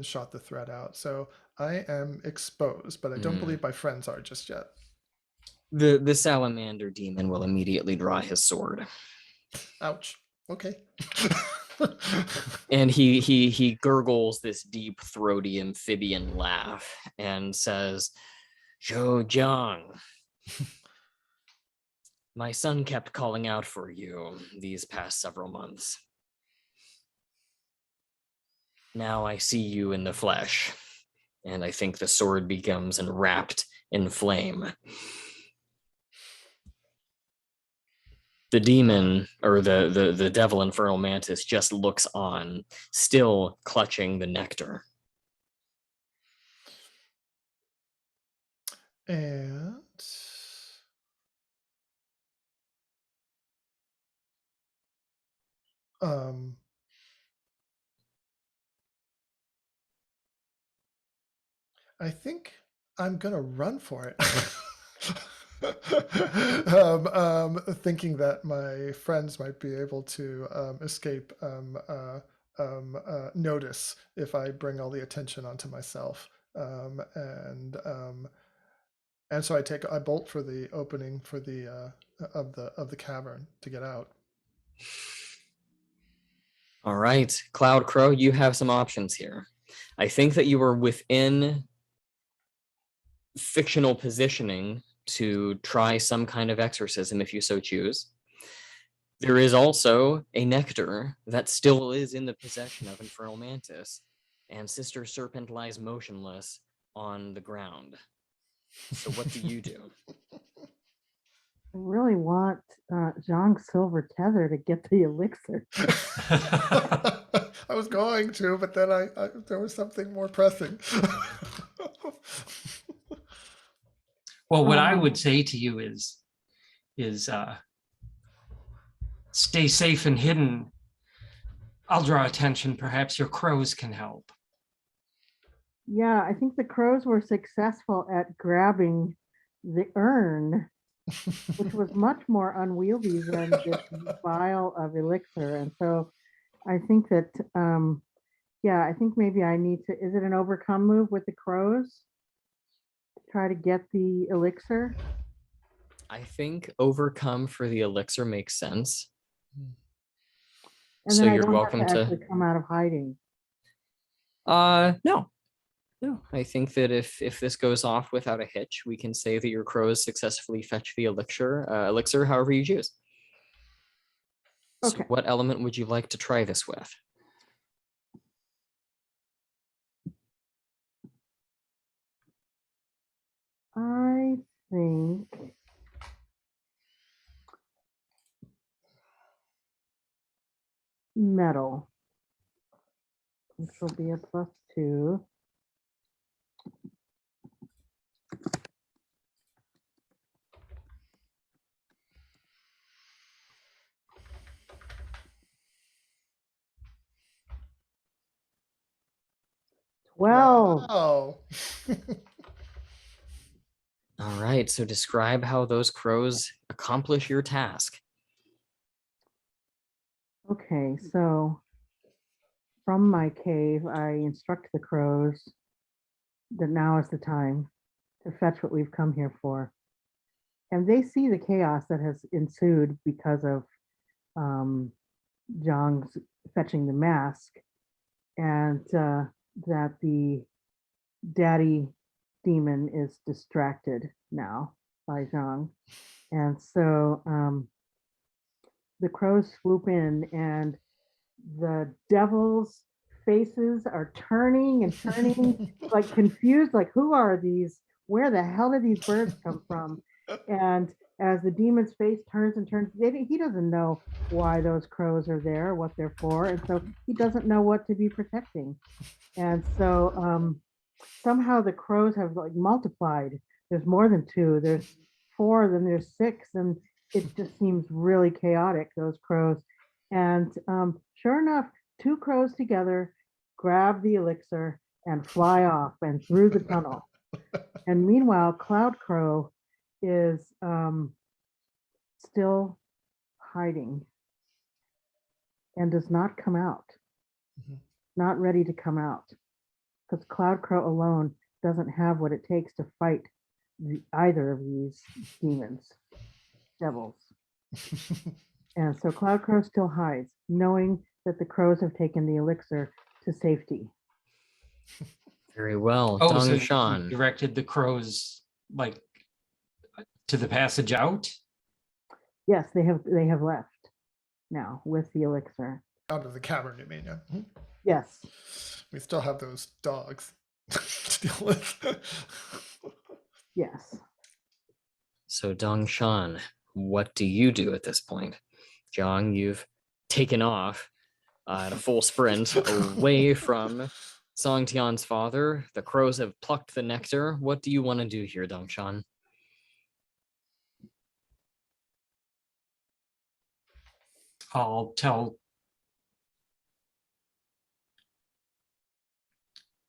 shot the thread out. So I am exposed, but I don't believe my friends are just yet. The salamander demon will immediately draw his sword. Ouch. Okay. And he gurgles this deep throaty amphibian laugh and says, "Zhou Jiang, my son kept calling out for you these past several months. Now I see you in the flesh, and I think the sword becomes enwrapped in flame." The demon, or the devil Infernal Mantis, just looks on, still clutching the nectar. And I think I'm gonna run for it. Thinking that my friends might be able to escape notice if I bring all the attention onto myself. And so I bolt for the opening for the of the cavern to get out. All right, Cloud Crow, you have some options here. I think that you are within fictional positioning to try some kind of exorcism if you so choose. There is also a nectar that still is in the possession of Infernal Mantis, and Sister Serpent lies motionless on the ground. So what do you do? I really want Zhang's silver tether to get the elixir. I was going to, but then I there was something more pressing. Well, what I would say to you is stay safe and hidden. I'll draw attention. Perhaps your crows can help. Yeah, I think the crows were successful at grabbing the urn, which was much more unwieldy than this vial of elixir. And so I think that, I think maybe I need to, is it an overcome move with the crows? Try to get the elixir? I think overcome for the elixir makes sense. And So then I you're don't welcome have to to. actually come out of hiding. No. No, I think that if this goes off without a hitch, we can say that your crows successfully fetch the elixir, however you choose. So Okay. what element would you like to try this with? I think metal, which will be a +2. Well, Wow. All right, so describe how those crows accomplish your task. okay, so from my cave, I instruct the crows that now is the time to fetch what we've come here for. And they see the chaos that has ensued because of Jiang's fetching the mask, and that the daddy demon is distracted now by Jiang. And so the crows swoop in, and the devil's faces are turning and turning, like confused, like who are these? Where the hell did these birds come from? And as the demon's face turns and turns, he doesn't know why those crows are there, what they're for, and so he doesn't know what to be protecting. And so somehow the crows have like multiplied. There's more than 2. There's 4, then there's 6, and it just seems really chaotic, those crows. And sure enough, 2 crows together grab the elixir and fly off and through the tunnel. And meanwhile, Cloud Crow is still hiding and does not come out, not ready to come out, because Cloud Crow alone doesn't have what it takes to fight either of these demons, devils. And so Cloud Crow still hides, knowing that the crows have taken the elixir to safety. Very well, Oh, so you Dongshan. directed the crows like to the passage out? Yes, they have left now with the elixir. Out of the cavern, you mean? Yeah. Mhm. Yes. We still have those dogs to deal with. Yes. So Dongshan, what do you do at this point? Jiang, you've taken off at a full sprint away from Song Tian's father. The crows have plucked the nectar. What do you want to do here, Dongshan? I'll tell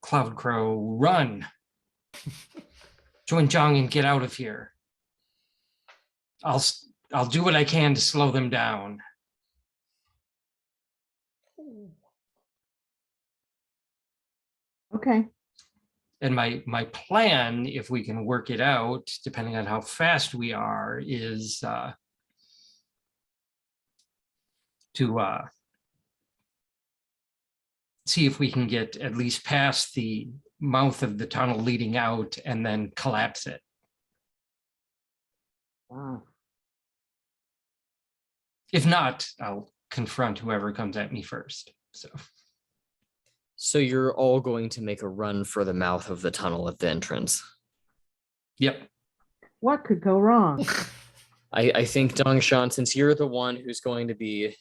Cloud Crow, run. Join Jiang and get out of here. I'll do what I can to slow them down. Okay. And my plan, if we can work it out, depending on how fast we are, is to see if we can get at least past the mouth of the tunnel leading out and then collapse it. Wow. If not, I'll confront whoever comes at me first. So you're all going to make a run for the mouth of the tunnel at the entrance. Yep. What could go wrong? I think, Dongshan, since you're the one who's going to be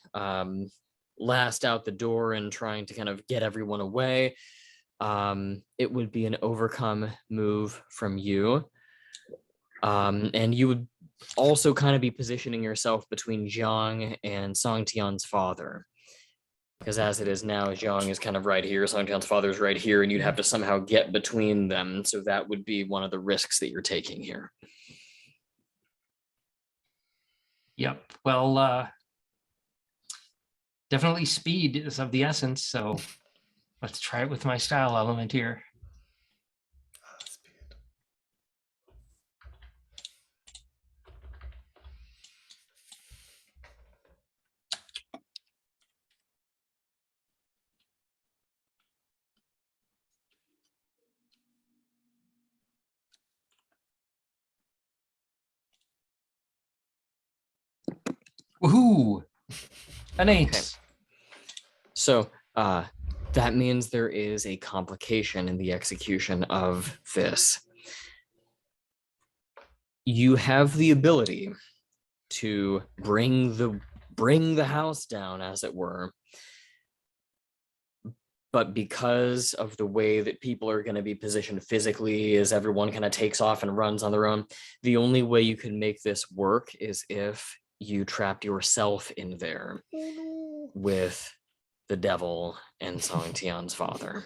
last out the door and trying to kind of get everyone away, it would be an overcome move from you. And you would also kind of be positioning yourself between Jiang and Song Tian's father. Because as it is now, Jiang is kind of right here, Song Tian's father is right here, and you'd have to somehow get between them. So that would be one of the risks that you're taking here. Yep. Well, definitely speed is of the essence. So let's try it with my style element here. Woohoo! An 8. Okay. So that means there is a complication in the execution of this. You have the ability to bring the house down, as it were. But because of the way that people are going to be positioned physically, as everyone kind of takes off and runs on their own, the only way you can make this work is if you trapped yourself in there with the devil and Song Tian's father.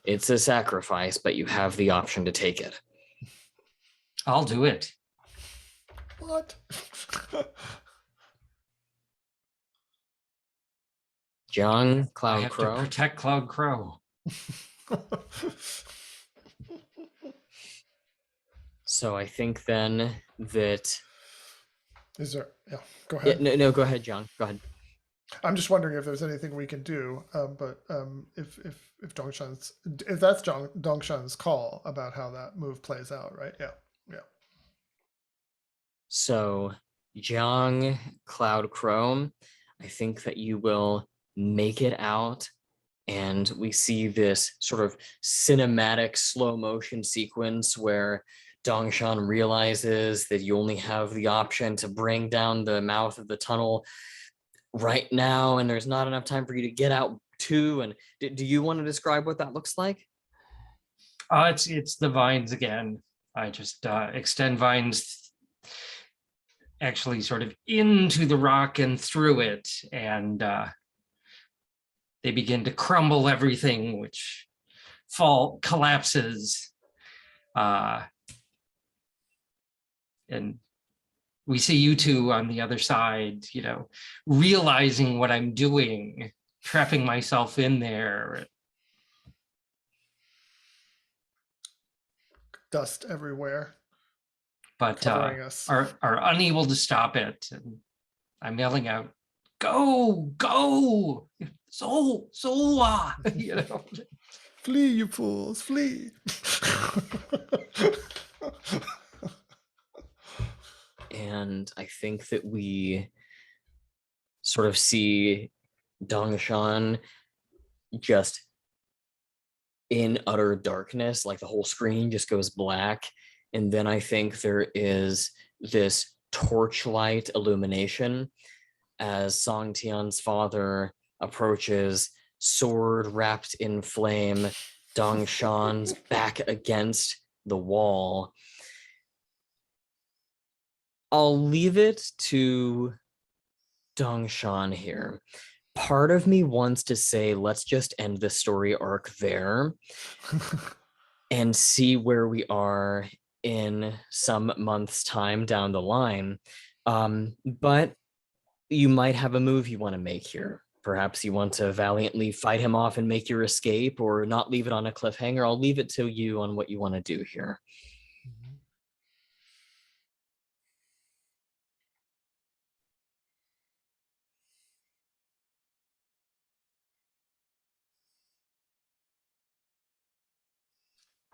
It's a sacrifice, but you have the option to take it. I'll do it. What? Jiang, I Cloud have Crow. to protect Cloud Crow. So I think then that Is there? Yeah, go yeah, ahead. no, go ahead, Jiang. Go ahead. I'm just wondering if there's anything we can do. But if Dongshan's, if that's Dongshan's call about how that move plays out, right? Yeah, yeah. So Jiang, Cloud Crow, I think that you will make it out, and we see this sort of cinematic slow motion sequence where Dongshan realizes that you only have the option to bring down the mouth of the tunnel right now, and there's not enough time for you to get out too. And do you want to describe what that looks like? It's the vines again. I just extend vines actually sort of into the rock and through it, and they begin to crumble everything, which collapses. And we see you two on the other side, realizing what I'm doing, trapping myself in there. Dust everywhere, But covering us. are unable to stop it. And I'm yelling out, "Go, go, Soa!" Flee, you fools, flee. And I think that we sort of see Dongshan just in utter darkness, like the whole screen just goes black. And then I think there is this torchlight illumination as Song Tian's father approaches, sword wrapped in flame, Dongshan's back against the wall. I'll leave it to Dongshan here. Part of me wants to say, let's just end the story arc there and see where we are in some months' time down the line. But you might have a move you want to make here. Perhaps you want to valiantly fight him off and make your escape, or not leave it on a cliffhanger. I'll leave it to you on what you want to do here.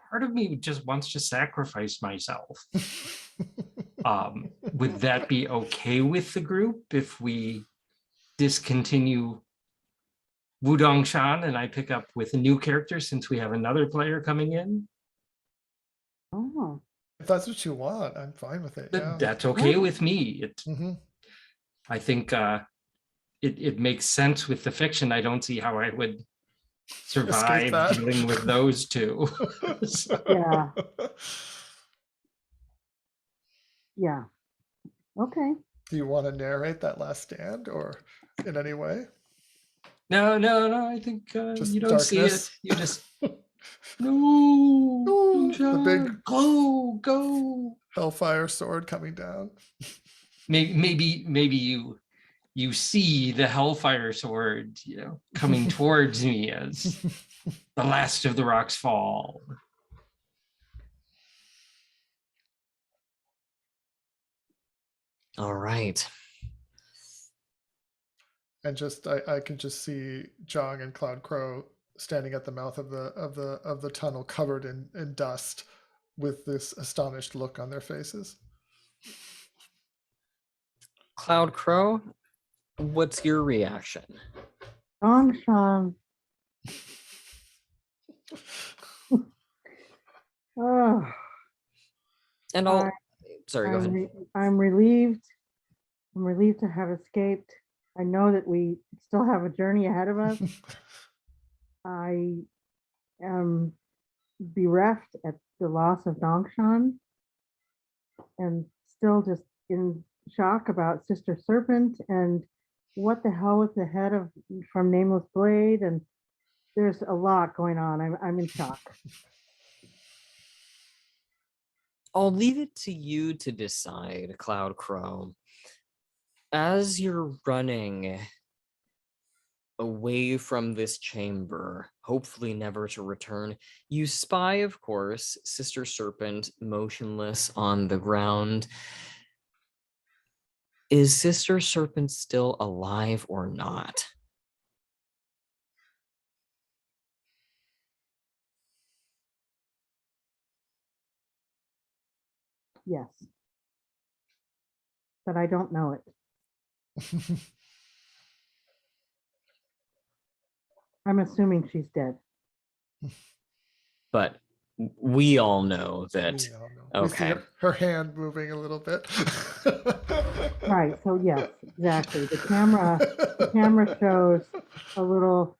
Part of me just wants to sacrifice myself. Would that be okay with the group if we discontinue Wu Dongshan and I pick up with a new character since we have another player coming in? Oh, If that's what you want, I'm fine with it. Yeah. That's okay Yeah. with me. I think it makes sense with the fiction. I don't see how I would survive that. dealing with those two. yeah. Yeah. Okay. Do you want to narrate that last stand or in any way? No. I think Just you don't see darkness? it. You just no. Ooh, the Dongshan, big go. hellfire sword coming down. Maybe you see the hellfire sword, coming towards me as the last of the rocks fall. All right. And just I can just see Jiang and Cloud Crow standing at the mouth of the tunnel, covered in dust, with this astonished look on their faces. Cloud Crow, what's your reaction? Dongshan. Oh, And I'll I- sorry, go ahead. I'm relieved. I'm relieved to have escaped. I know that we still have a journey ahead of us. I am bereft at the loss of Dongshan and still just in shock about Sister Serpent and what the hell was the head of from Nameless Blade, and there's a lot going on. I'm in shock. I'll leave it to you to decide, Cloud Crow. As you're running away from this chamber, hopefully never to return, you spy, of course, Sister Serpent motionless on the ground. Is Sister Serpent still alive or not? Yes. But I don't know it. I'm assuming she's dead. But we all know that. We all know. We see Okay. her hand moving a little bit. Right. So yes, exactly. The camera shows a little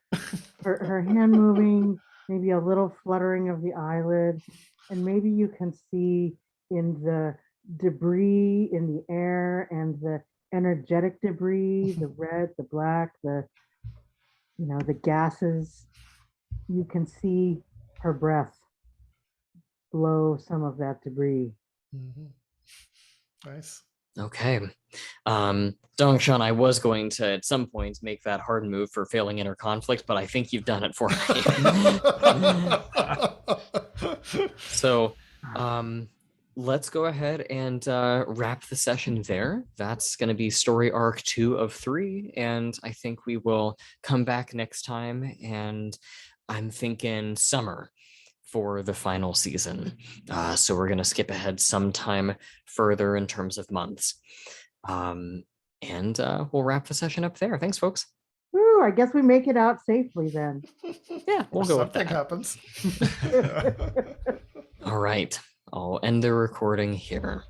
her hand moving, maybe a little fluttering of the eyelid, and maybe you can see in the debris in the air and the energetic debris, the red, the black, the the gases, you can see her breath blow some of that debris. Mhm. Nice. Okay. Dongshan, I was going to at some point make that hard move for failing inner conflict, but I think you've done it for me. So let's go ahead and wrap the session there. That's going to be story arc 2 of 3. And I think we will come back next time. And I'm thinking summer for the final season. So we're going to skip ahead sometime further in terms of months. And we'll wrap the session up there. Thanks, folks. Ooh, I guess we make it out safely then. Yeah, we'll go with Something that. happens. All right. I'll end the recording here.